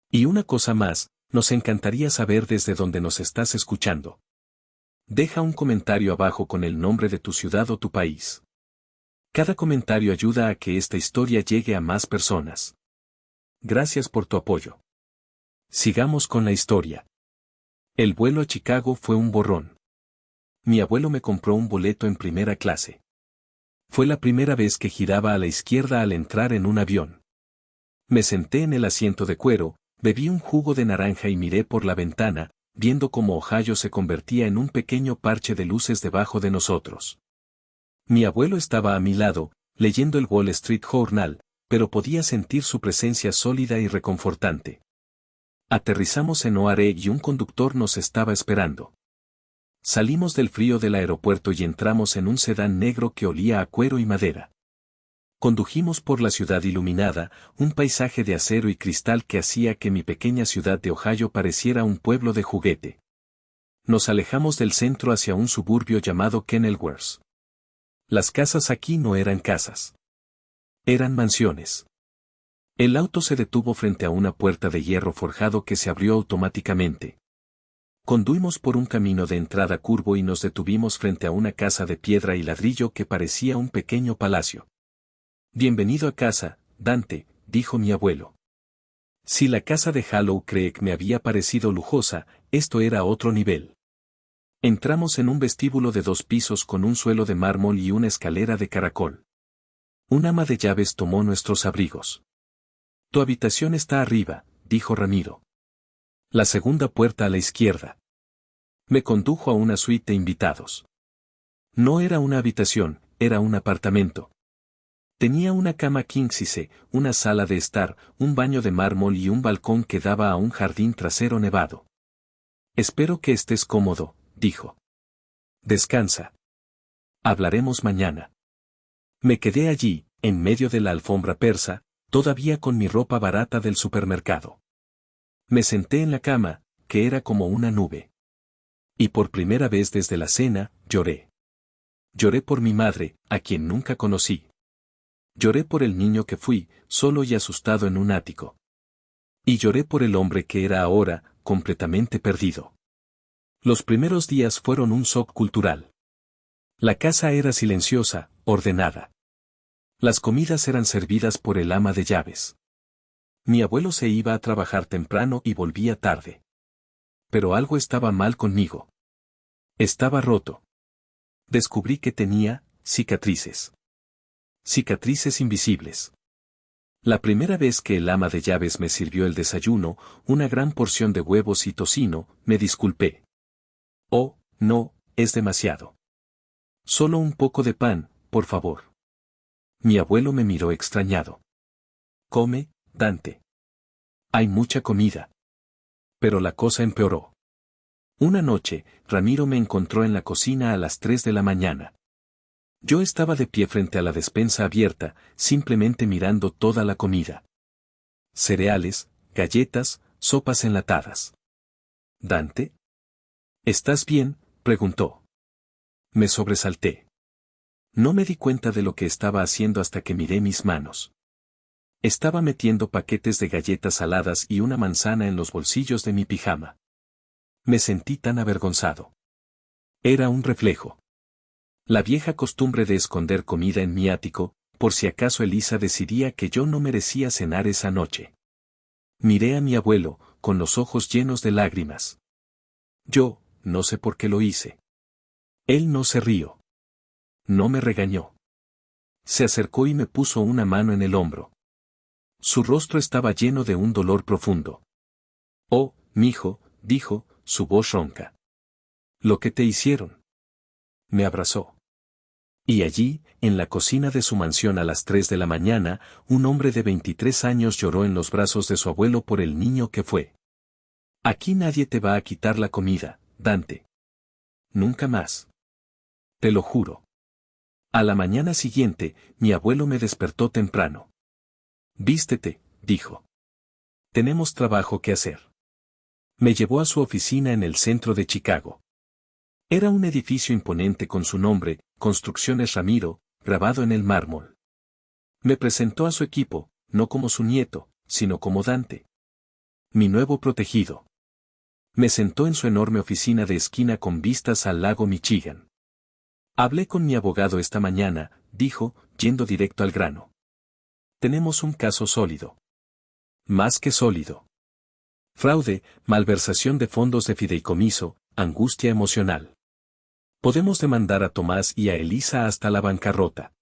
Y una cosa más, nos encantaría saber desde dónde nos estás escuchando. Deja un comentario abajo con el nombre de tu ciudad o tu país. Cada comentario ayuda a que esta historia llegue a más personas. Gracias por tu apoyo. Sigamos con la historia. El vuelo a Chicago fue un borrón. Mi abuelo me compró un boleto en primera clase. Fue la primera vez que giraba a la izquierda al entrar en un avión. Me senté en el asiento de cuero, bebí un jugo de naranja y miré por la ventana, viendo cómo Ohio se convertía en un pequeño parche de luces debajo de nosotros. Mi abuelo estaba a mi lado, leyendo el Wall Street Journal, pero podía sentir su presencia sólida y reconfortante. Aterrizamos en O'Hare y un conductor nos estaba esperando. Salimos del frío del aeropuerto y entramos en un sedán negro que olía a cuero y madera. Condujimos por la ciudad iluminada, un paisaje de acero y cristal que hacía que mi pequeña ciudad de Ohio pareciera un pueblo de juguete. Nos alejamos del centro hacia un suburbio llamado Kenilworth. Las casas aquí no eran casas. Eran mansiones. El auto se detuvo frente a una puerta de hierro forjado que se abrió automáticamente. Conduimos por un camino de entrada curvo y nos detuvimos frente a una casa de piedra y ladrillo que parecía un pequeño palacio. Bienvenido a casa, Dante, dijo mi abuelo. Si la casa de Hollow Creek me había parecido lujosa, esto era otro nivel. Entramos en un vestíbulo de 2 pisos con un suelo de mármol y una escalera de caracol. Un ama de llaves tomó nuestros abrigos. Tu habitación está arriba, dijo Ramiro. La segunda puerta a la izquierda. Me condujo a una suite de invitados. No era una habitación, era un apartamento. Tenía una cama king size, una sala de estar, un baño de mármol y un balcón que daba a un jardín trasero nevado. Espero que estés cómodo, dijo. Descansa. Hablaremos mañana. Me quedé allí, en medio de la alfombra persa, todavía con mi ropa barata del supermercado. Me senté en la cama, que era como una nube. Y por primera vez desde la cena, lloré. Lloré por mi madre, a quien nunca conocí. Lloré por el niño que fui, solo y asustado en un ático. Y lloré por el hombre que era ahora, completamente perdido. Los primeros días fueron un shock cultural. La casa era silenciosa, ordenada. Las comidas eran servidas por el ama de llaves. Mi abuelo se iba a trabajar temprano y volvía tarde. Pero algo estaba mal conmigo. Estaba roto. Descubrí que tenía cicatrices. Cicatrices invisibles. La primera vez que el ama de llaves me sirvió el desayuno, una gran porción de huevos y tocino, me disculpé. Oh, no, es demasiado. Solo un poco de pan, por favor. Mi abuelo me miró extrañado. Come, Dante. Hay mucha comida. Pero la cosa empeoró. Una noche, Ramiro me encontró en la cocina a las 3 de la mañana. Yo estaba de pie frente a la despensa abierta, simplemente mirando toda la comida. Cereales, galletas, sopas enlatadas. ¿Dante? ¿Estás bien?, preguntó. Me sobresalté. No me di cuenta de lo que estaba haciendo hasta que miré mis manos. Estaba metiendo paquetes de galletas saladas y una manzana en los bolsillos de mi pijama. Me sentí tan avergonzado. Era un reflejo. La vieja costumbre de esconder comida en mi ático, por si acaso Elisa decidía que yo no merecía cenar esa noche. Miré a mi abuelo, con los ojos llenos de lágrimas. Yo, no sé por qué lo hice. Él no se rió. No me regañó. Se acercó y me puso una mano en el hombro. Su rostro estaba lleno de un dolor profundo. Oh, mijo, dijo, su voz ronca. ¿Lo que te hicieron? Me abrazó. Y allí, en la cocina de su mansión a las 3 de la mañana, un hombre de 23 años lloró en los brazos de su abuelo por el niño que fue. Aquí nadie te va a quitar la comida, Dante. Nunca más. Te lo juro. A la mañana siguiente, mi abuelo me despertó temprano. Vístete, dijo. Tenemos trabajo que hacer. Me llevó a su oficina en el centro de Chicago. Era un edificio imponente con su nombre, Construcciones Ramiro, grabado en el mármol. Me presentó a su equipo, no como su nieto, sino como Dante. Mi nuevo protegido. Me sentó en su enorme oficina de esquina con vistas al lago Michigan. Hablé con mi abogado esta mañana, dijo, yendo directo al grano. Tenemos un caso sólido. Más que sólido. Fraude, malversación de fondos de fideicomiso, angustia emocional. Podemos demandar a Tomás y a Elisa hasta la bancarrota.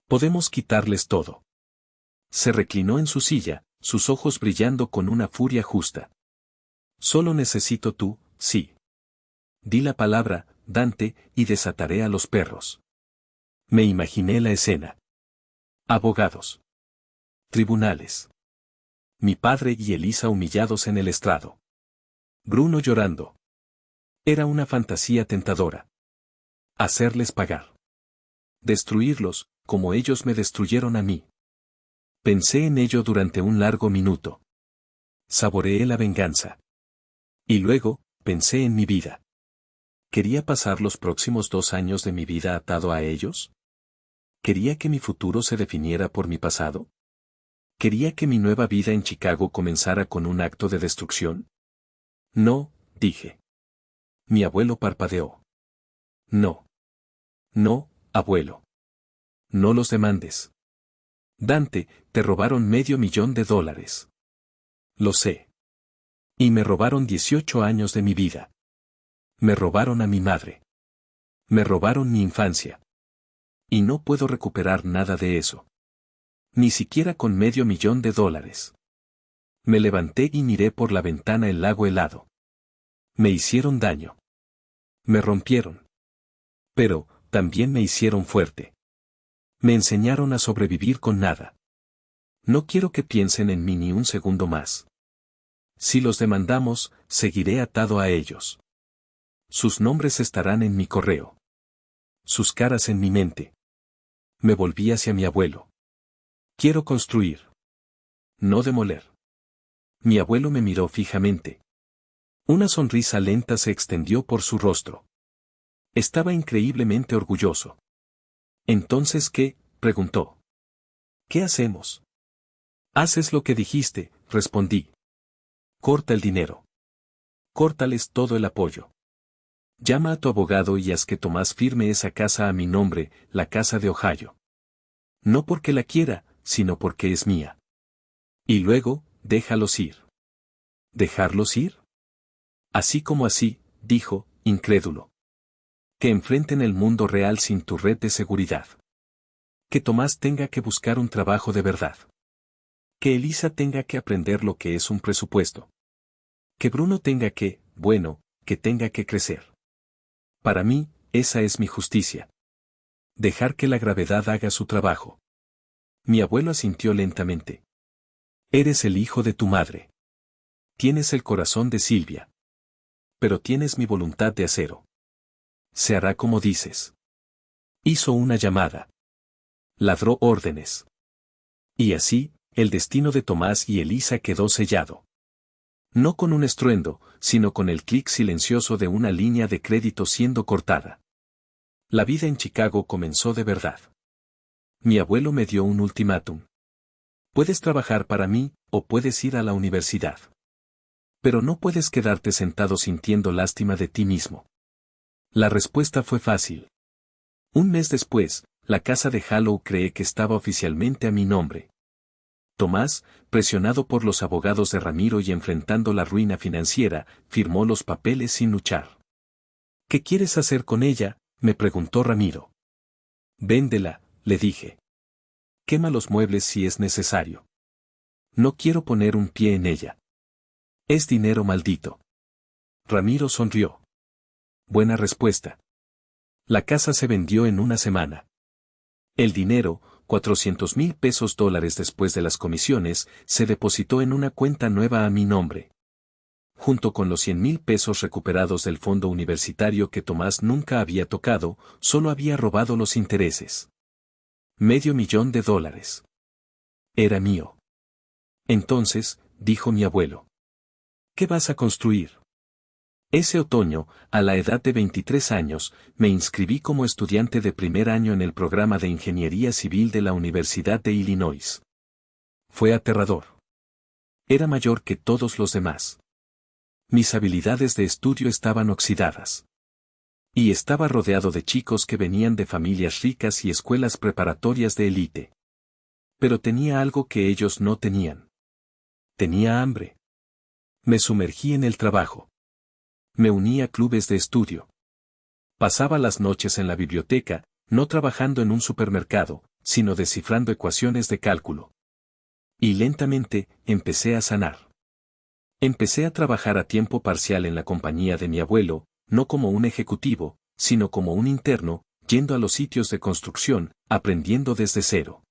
Podemos quitarles todo. Se reclinó en su silla, sus ojos brillando con una furia justa. Solo necesito tú, sí. Di la palabra, Dante, y desataré a los perros. Me imaginé la escena. Abogados. Tribunales. Mi padre y Elisa humillados en el estrado. Bruno llorando. Era una fantasía tentadora. Hacerles pagar. Destruirlos, como ellos me destruyeron a mí. Pensé en ello durante un largo minuto. Saboreé la venganza. Y luego, pensé en mi vida. ¿Quería pasar los próximos 2 años de mi vida atado a ellos? ¿Quería que mi futuro se definiera por mi pasado? ¿Quería que mi nueva vida en Chicago comenzara con un acto de destrucción? No, dije. Mi abuelo parpadeó. No. No, abuelo. No los demandes. Dante, te robaron $500,000. Lo sé. Y me robaron 18 años de mi vida. Me robaron a mi madre. Me robaron mi infancia. Y no puedo recuperar nada de eso. Ni siquiera con $500,000. Me levanté y miré por la ventana el lago helado. Me hicieron daño. Me rompieron. Pero, también me hicieron fuerte. Me enseñaron a sobrevivir con nada. No quiero que piensen en mí ni un segundo más. Si los demandamos, seguiré atado a ellos. Sus nombres estarán en mi correo. Sus caras en mi mente. Me volví hacia mi abuelo. Quiero construir. No demoler. Mi abuelo me miró fijamente. Una sonrisa lenta se extendió por su rostro. Estaba increíblemente orgulloso. ¿Entonces qué?, preguntó. ¿Qué hacemos? Haces lo que dijiste, respondí. Corta el dinero. Córtales todo el apoyo. Llama a tu abogado y haz que Tomás firme esa casa a mi nombre, la casa de Ohio. No porque la quiera, sino porque es mía. Y luego, déjalos ir. ¿Dejarlos ir? Así como así, dijo, incrédulo. Que enfrenten el mundo real sin tu red de seguridad. Que Tomás tenga que buscar un trabajo de verdad. Que Elisa tenga que aprender lo que es un presupuesto. Que Bruno tenga que, bueno, que tenga que crecer. Para mí, esa es mi justicia. Dejar que la gravedad haga su trabajo. Mi abuelo asintió lentamente. Eres el hijo de tu madre. Tienes el corazón de Silvia. Pero tienes mi voluntad de acero. Se hará como dices. Hizo una llamada. Ladró órdenes. Y así, el destino de Tomás y Elisa quedó sellado. No con un estruendo, sino con el clic silencioso de una línea de crédito siendo cortada. La vida en Chicago comenzó de verdad. Mi abuelo me dio un ultimátum. Puedes trabajar para mí, o puedes ir a la universidad. Pero no puedes quedarte sentado sintiendo lástima de ti mismo. La respuesta fue fácil. Un mes después, la casa de Hallow cree que estaba oficialmente a mi nombre. Tomás, presionado por los abogados de Ramiro y enfrentando la ruina financiera, firmó los papeles sin luchar. ¿Qué quieres hacer con ella?, Me preguntó Ramiro. Véndela, le dije. Quema los muebles si es necesario. No quiero poner un pie en ella. Es dinero maldito. Ramiro sonrió. Buena respuesta. La casa se vendió en una semana. El dinero, 400,000 pesos dólares después de las comisiones, se depositó en una cuenta nueva a mi nombre. Junto con los 100,000 pesos recuperados del fondo universitario que Tomás nunca había tocado, solo había robado los intereses. $500,000. Era mío. Entonces, dijo mi abuelo. ¿Qué vas a construir? Ese otoño, a la edad de 23 años, me inscribí como estudiante de primer año en el programa de Ingeniería Civil de la Universidad de Illinois. Fue aterrador. Era mayor que todos los demás. Mis habilidades de estudio estaban oxidadas. Y estaba rodeado de chicos que venían de familias ricas y escuelas preparatorias de élite. Pero tenía algo que ellos no tenían. Tenía hambre. Me sumergí en el trabajo. Me uní a clubes de estudio. Pasaba las noches en la biblioteca, no trabajando en un supermercado, sino descifrando ecuaciones de cálculo. Y lentamente, empecé a sanar. Empecé a trabajar a tiempo parcial en la compañía de mi abuelo, no como un ejecutivo, sino como un interno, yendo a los sitios de construcción, aprendiendo desde cero.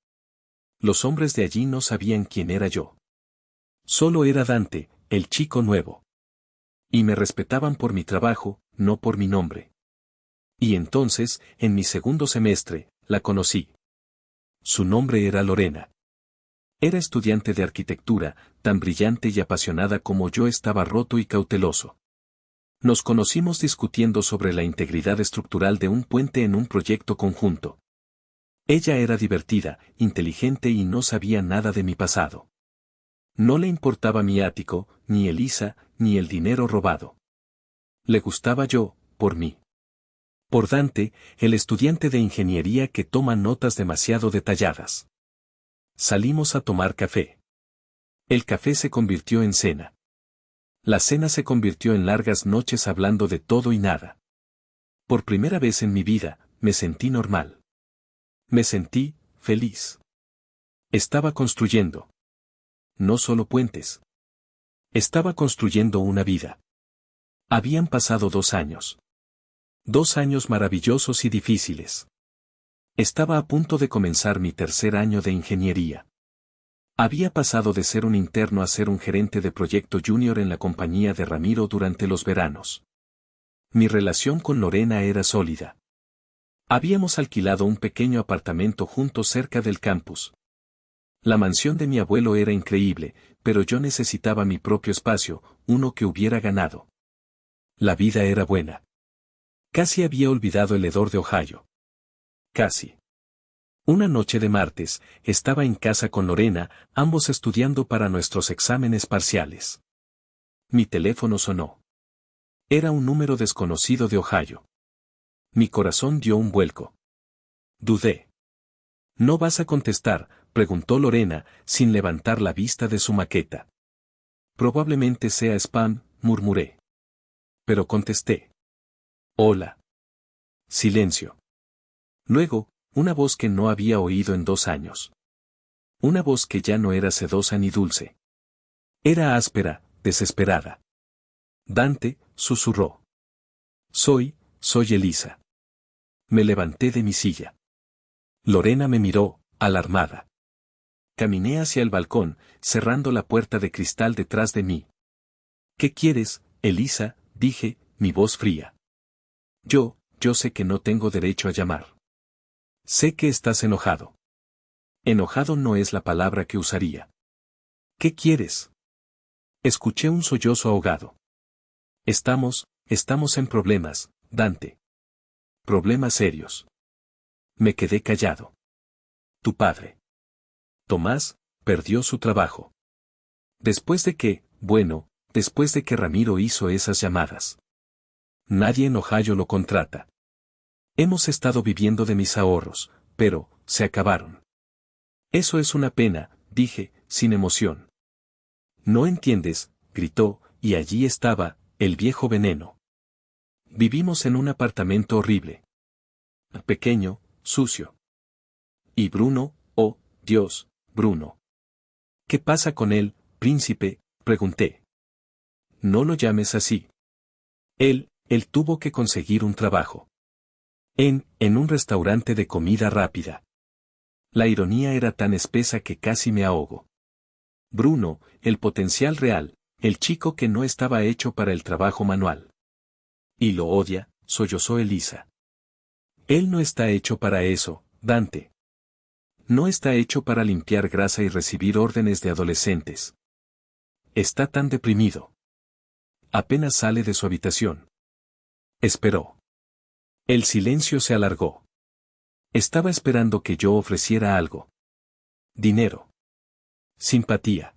Los hombres de allí no sabían quién era yo. Solo era Dante, el chico nuevo. Y me respetaban por mi trabajo, no por mi nombre. Y entonces, en mi segundo semestre, la conocí. Su nombre era Lorena. Era estudiante de arquitectura, tan brillante y apasionada como yo estaba roto y cauteloso. Nos conocimos discutiendo sobre la integridad estructural de un puente en un proyecto conjunto. Ella era divertida, inteligente y no sabía nada de mi pasado. No le importaba mi ático, ni Elisa, ni el dinero robado. Le gustaba yo, por mí. Por Dante, el estudiante de ingeniería que toma notas demasiado detalladas. Salimos a tomar café. El café se convirtió en cena. La cena se convirtió en largas noches hablando de todo y nada. Por primera vez en mi vida, me sentí normal. Me sentí feliz. Estaba construyendo. No solo puentes. Estaba construyendo una vida. Habían pasado 2 años. 2 años maravillosos y difíciles. Estaba a punto de comenzar mi tercer año de ingeniería. Había pasado de ser un interno a ser un gerente de proyecto junior en la compañía de Ramiro durante los veranos. Mi relación con Lorena era sólida. Habíamos alquilado un pequeño apartamento juntos cerca del campus. La mansión de mi abuelo era increíble, pero yo necesitaba mi propio espacio, uno que hubiera ganado. La vida era buena. Casi había olvidado el hedor de Ohio. Casi. Una noche de martes, estaba en casa con Lorena, ambos estudiando para nuestros exámenes parciales. Mi teléfono sonó. Era un número desconocido de Ohio. Mi corazón dio un vuelco. Dudé. ¿No vas a contestar?, preguntó Lorena, sin levantar la vista de su maqueta. Probablemente sea spam, murmuré. Pero contesté. Hola. Silencio. Luego, una voz que no había oído en 2 años. Una voz que ya no era sedosa ni dulce. Era áspera, desesperada. Dante, susurró. Soy Elisa. Me levanté de mi silla. Lorena me miró, alarmada. Caminé hacia el balcón, cerrando la puerta de cristal detrás de mí. ¿Qué quieres, Elisa?, dije, mi voz fría. Yo sé que no tengo derecho a llamar. Sé que estás enojado. Enojado no es la palabra que usaría. ¿Qué quieres? Escuché un sollozo ahogado. Estamos en problemas, Dante. Problemas serios. Me quedé callado. Tu padre, Tomás, perdió su trabajo. Después de que Ramiro hizo esas llamadas. Nadie en Ohio lo contrata. Hemos estado viviendo de mis ahorros, pero, se acabaron. Eso es una pena, dije, sin emoción. No entiendes, gritó, y allí estaba, el viejo veneno. Vivimos en un apartamento horrible. Pequeño, sucio. Y Bruno, oh, Dios, Bruno. ¿Qué pasa con él, príncipe?, pregunté. No lo llames así. Él tuvo que conseguir un trabajo. En un restaurante de comida rápida. La ironía era tan espesa que casi me ahogo. Bruno, el potencial real, el chico que no estaba hecho para el trabajo manual. Y lo odia, sollozó Elisa. Él no está hecho para eso, Dante. No está hecho para limpiar grasa y recibir órdenes de adolescentes. Está tan deprimido. Apenas sale de su habitación. Esperó. El silencio se alargó. Estaba esperando que yo ofreciera algo. Dinero. Simpatía.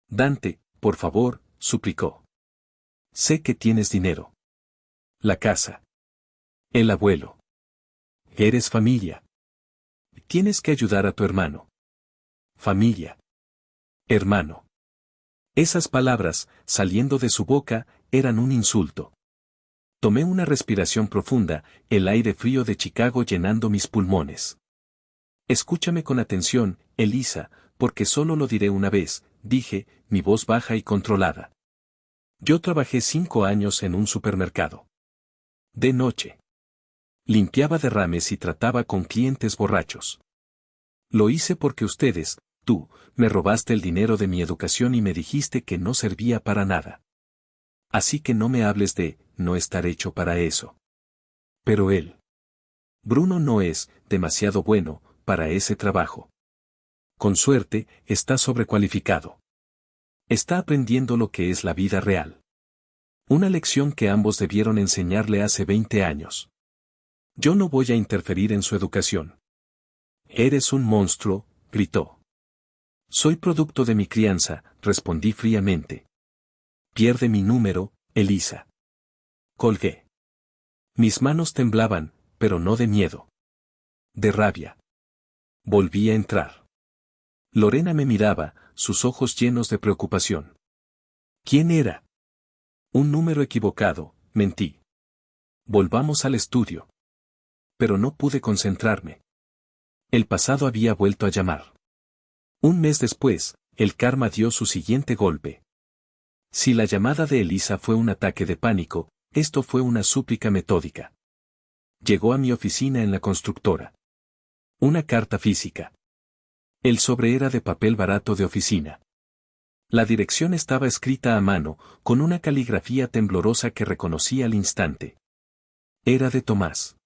Dante, por favor, suplicó. Sé que tienes dinero. La casa. El abuelo. Eres familia. Tienes que ayudar a tu hermano. Familia. Hermano. Esas palabras, saliendo de su boca, eran un insulto. Tomé una respiración profunda, el aire frío de Chicago llenando mis pulmones. Escúchame con atención, Elisa, porque solo lo diré una vez, dije, mi voz baja y controlada. Yo trabajé 5 años en un supermercado. De noche. Limpiaba derrames y trataba con clientes borrachos. Lo hice porque ustedes, tú, me robaste el dinero de mi educación y me dijiste que no servía para nada. Así que no me hables de, no estar hecho para eso. Pero él. Bruno no es, demasiado bueno, para ese trabajo. Con suerte, está sobrecualificado. Está aprendiendo lo que es la vida real. Una lección que ambos debieron enseñarle hace 20 años. Yo no voy a interferir en su educación. Eres un monstruo, gritó. Soy producto de mi crianza, respondí fríamente. Pierde mi número, Elisa. Colgué. Mis manos temblaban, pero no de miedo. De rabia. Volví a entrar. Lorena me miraba, sus ojos llenos de preocupación. ¿Quién era? Un número equivocado, mentí. Volvamos al estudio. Pero no pude concentrarme. El pasado había vuelto a llamar. Un mes después, el karma dio su siguiente golpe. Si la llamada de Elisa fue un ataque de pánico, esto fue una súplica metódica. Llegó a mi oficina en la constructora. Una carta física. El sobre era de papel barato de oficina. La dirección estaba escrita a mano, con una caligrafía temblorosa que reconocí al instante. Era de Tomás.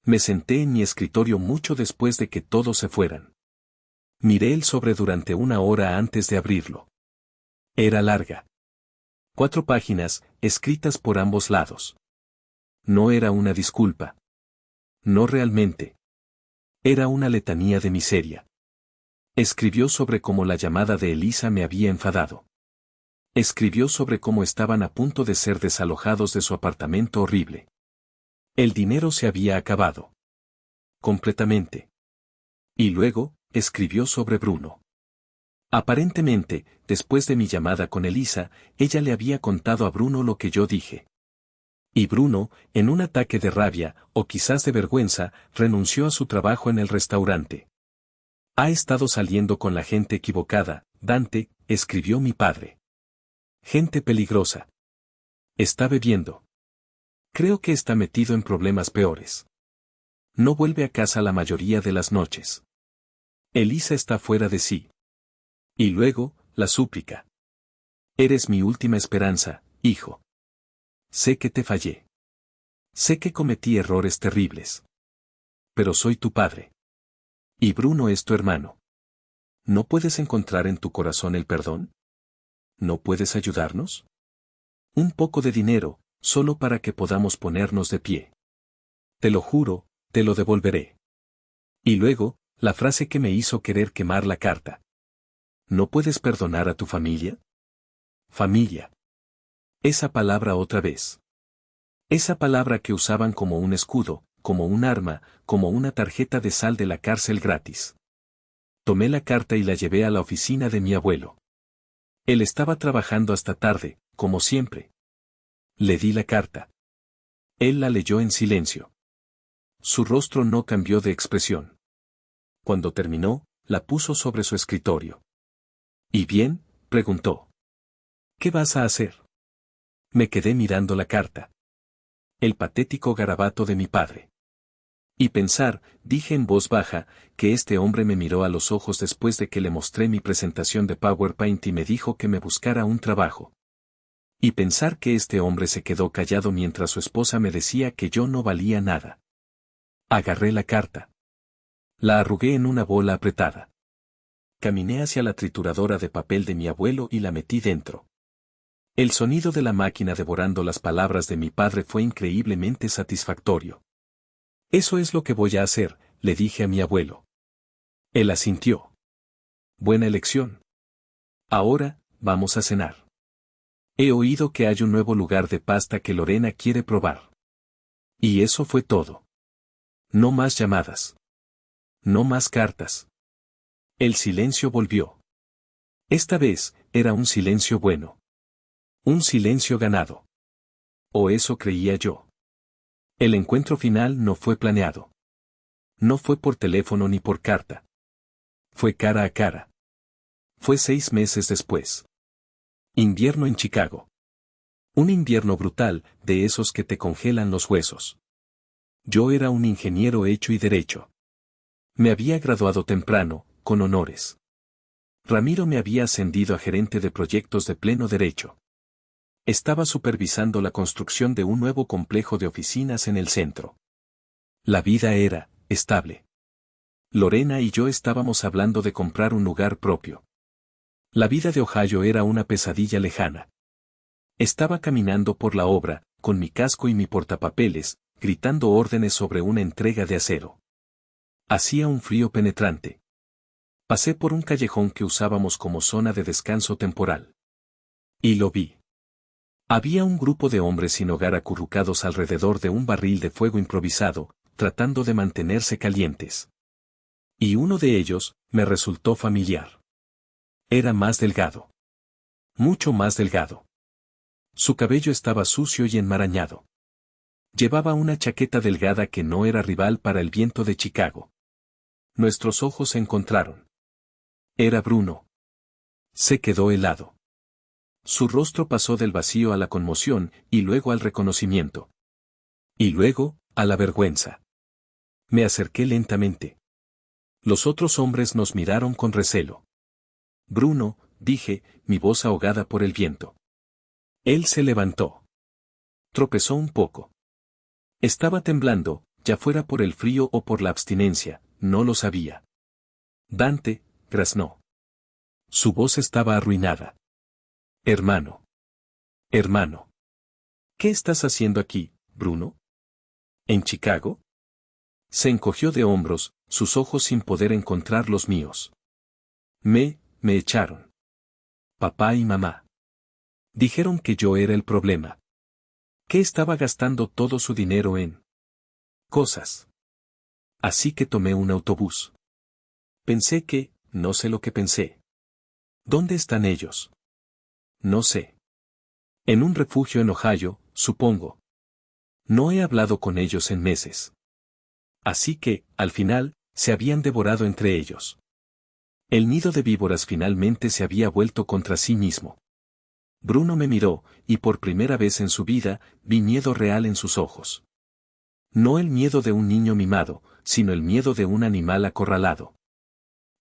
Me senté en mi escritorio mucho después de que todos se fueran. Miré el sobre durante 1 hora antes de abrirlo. Era larga. 4 páginas, escritas por ambos lados. No era una disculpa. No realmente. Era una letanía de miseria. Escribió sobre cómo la llamada de Elisa me había enfadado. Escribió sobre cómo estaban a punto de ser desalojados de su apartamento horrible. El dinero se había acabado. Completamente. Y luego, escribió sobre Bruno. Aparentemente, después de mi llamada con Elisa, ella le había contado a Bruno lo que yo dije. Y Bruno, en un ataque de rabia, o quizás de vergüenza, renunció a su trabajo en el restaurante. Ha estado saliendo con la gente equivocada, Dante, escribió mi padre. Gente peligrosa. Está bebiendo. Creo que está metido en problemas peores. No vuelve a casa la mayoría de las noches. Elisa está fuera de sí. Y luego, la súplica. Eres mi última esperanza, hijo. Sé que te fallé. Sé que cometí errores terribles. Pero soy tu padre. Y Bruno es tu hermano. ¿No puedes encontrar en tu corazón el perdón? ¿No puedes ayudarnos? Un poco de dinero, solo para que podamos ponernos de pie. Te lo juro, te lo devolveré. Y luego, la frase que me hizo querer quemar la carta. ¿No puedes perdonar a tu familia? Familia. Esa palabra otra vez. Esa palabra que usaban como un escudo, como un arma, como una tarjeta de sal de la cárcel gratis. Tomé la carta y la llevé a la oficina de mi abuelo. Él estaba trabajando hasta tarde, como siempre. Le di la carta. Él la leyó en silencio. Su rostro no cambió de expresión. Cuando terminó, la puso sobre su escritorio. ¿Y bien?, preguntó. ¿Qué vas a hacer? Me quedé mirando la carta. El patético garabato de mi padre. Y pensar, dije en voz baja, que este hombre me miró a los ojos después de que le mostré mi presentación de PowerPoint y me dijo que me buscara un trabajo. Y pensar que este hombre se quedó callado mientras su esposa me decía que yo no valía nada. Agarré la carta. La arrugué en una bola apretada. Caminé hacia la trituradora de papel de mi abuelo y la metí dentro. El sonido de la máquina devorando las palabras de mi padre fue increíblemente satisfactorio. Eso es lo que voy a hacer, le dije a mi abuelo. Él asintió. Buena elección. Ahora, vamos a cenar. He oído que hay un nuevo lugar de pasta que Lorena quiere probar. Y eso fue todo. No más llamadas. No más cartas. El silencio volvió. Esta vez, era un silencio bueno. Un silencio ganado. O eso creía yo. El encuentro final no fue planeado. No fue por teléfono ni por carta. Fue cara a cara. Fue 6 meses después. Invierno en Chicago. Un invierno brutal, de esos que te congelan los huesos. Yo era un ingeniero hecho y derecho. Me había graduado temprano, con honores. Ramiro me había ascendido a gerente de proyectos de pleno derecho. Estaba supervisando la construcción de un nuevo complejo de oficinas en el centro. La vida era estable. Lorena y yo estábamos hablando de comprar un lugar propio. La vida de Ohio era una pesadilla lejana. Estaba caminando por la obra, con mi casco y mi portapapeles, gritando órdenes sobre una entrega de acero. Hacía un frío penetrante. Pasé por un callejón que usábamos como zona de descanso temporal. Y lo vi. Había un grupo de hombres sin hogar acurrucados alrededor de un barril de fuego improvisado, tratando de mantenerse calientes. Y uno de ellos, me resultó familiar. Era más delgado. Mucho más delgado. Su cabello estaba sucio y enmarañado. Llevaba una chaqueta delgada que no era rival para el viento de Chicago. Nuestros ojos se encontraron. Era Bruno. Se quedó helado. Su rostro pasó del vacío a la conmoción, y luego al reconocimiento. Y luego, a la vergüenza. Me acerqué lentamente. Los otros hombres nos miraron con recelo. Bruno, dije, mi voz ahogada por el viento. Él se levantó. Tropezó un poco. Estaba temblando, ya fuera por el frío o por la abstinencia, no lo sabía. Dante, graznó. Su voz estaba arruinada. Hermano. Hermano. ¿Qué estás haciendo aquí, Bruno? ¿En Chicago? Se encogió de hombros, sus ojos sin poder encontrar los míos. Me echaron. Papá y mamá. Dijeron que yo era el problema. Que estaba gastando todo su dinero en cosas. Así que tomé un autobús. Pensé que, no sé lo que pensé. ¿Dónde están ellos? No sé. En un refugio en Ohio, supongo. No he hablado con ellos en meses. Así que, al final, se habían devorado entre ellos. El nido de víboras finalmente se había vuelto contra sí mismo. Bruno me miró, y por primera vez en su vida, vi miedo real en sus ojos. No el miedo de un niño mimado, sino el miedo de un animal acorralado.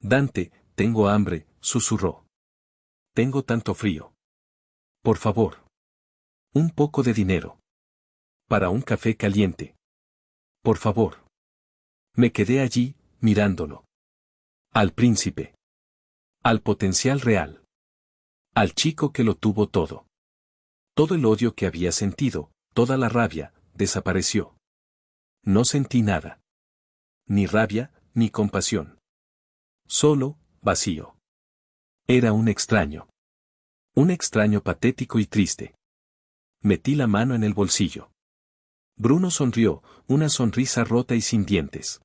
Dante, tengo hambre, susurró. Tengo tanto frío. Por favor. Un poco de dinero. Para un café caliente. Por favor. Me quedé allí, mirándolo. Al príncipe. Al potencial real. Al chico que lo tuvo todo. Todo el odio que había sentido, toda la rabia, desapareció. No sentí nada. Ni rabia, ni compasión. Solo, vacío. Era un extraño. Un extraño patético y triste. Metí la mano en el bolsillo. Bruno sonrió, una sonrisa rota y sin dientes.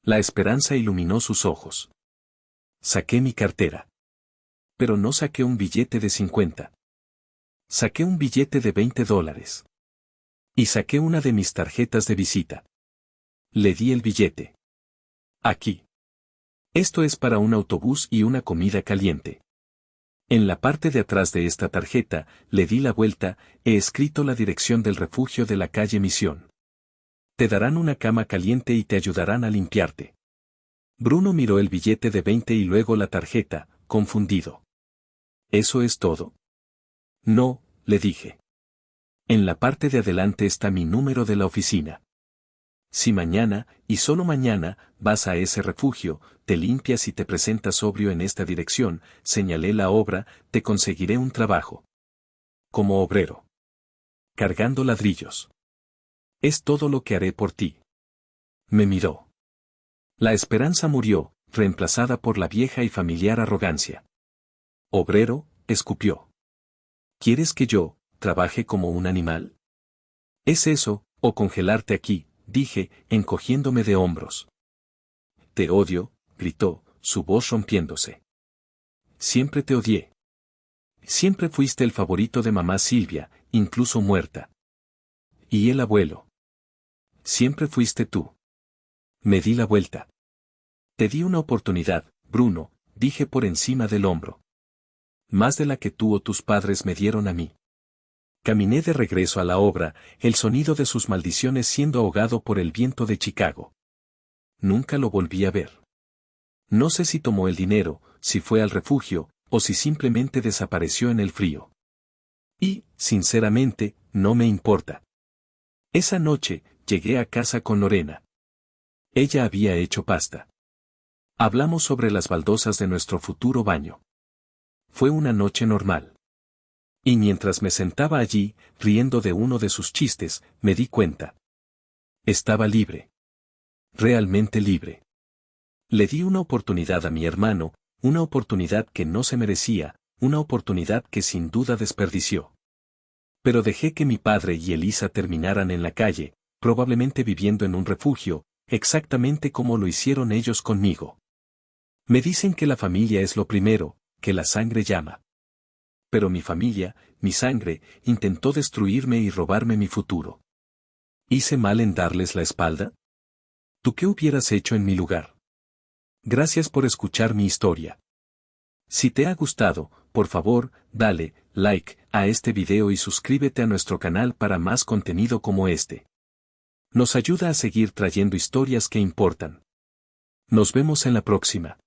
La esperanza iluminó sus ojos. Saqué mi cartera. Pero no saqué un billete de 50. Saqué un billete de $20. Y saqué una de mis tarjetas de visita. Le di el billete. Aquí. Esto es para un autobús y una comida caliente. En la parte de atrás de esta tarjeta, le di la vuelta, he escrito la dirección del refugio de la calle Misión. Te darán una cama caliente y te ayudarán a limpiarte. Bruno miró el billete de 20 y luego la tarjeta, confundido. ¿Eso es todo? No, le dije. En la parte de adelante está mi número de la oficina. Si mañana, y solo mañana, vas a ese refugio, te limpias y te presentas sobrio en esta dirección, señalé la obra, te conseguiré un trabajo. Como obrero. Cargando ladrillos. Es todo lo que haré por ti. Me miró. La esperanza murió, reemplazada por la vieja y familiar arrogancia. Obrero, escupió. ¿Quieres que yo trabaje como un animal? ¿Es eso, o congelarte aquí? Dije, encogiéndome de hombros. Te odio, gritó, su voz rompiéndose. Siempre te odié. Siempre fuiste el favorito de mamá Silvia, incluso muerta. Y el abuelo. Siempre fuiste tú. Me di la vuelta. Te di una oportunidad, Bruno, dije por encima del hombro. Más de la que tú o tus padres me dieron a mí. Caminé de regreso a la obra, el sonido de sus maldiciones siendo ahogado por el viento de Chicago. Nunca lo volví a ver. No sé si tomó el dinero, si fue al refugio, o si simplemente desapareció en el frío. Y, sinceramente, no me importa. Esa noche, llegué a casa con Lorena. Ella había hecho pasta. Hablamos sobre las baldosas de nuestro futuro baño. Fue una noche normal. Y mientras me sentaba allí, riendo de uno de sus chistes, me di cuenta. Estaba libre. Realmente libre. Le di una oportunidad a mi hermano, una oportunidad que no se merecía, una oportunidad que sin duda desperdició. Pero dejé que mi padre y Elisa terminaran en la calle, probablemente viviendo en un refugio, exactamente como lo hicieron ellos conmigo. Me dicen que la familia es lo primero, que la sangre llama. Pero mi familia, mi sangre, intentó destruirme y robarme mi futuro. ¿Hice mal en darles la espalda? ¿Tú qué hubieras hecho en mi lugar? Gracias por escuchar mi historia. Si te ha gustado, por favor, dale like a este video y suscríbete a nuestro canal para más contenido como este. Nos ayuda a seguir trayendo historias que importan. Nos vemos en la próxima.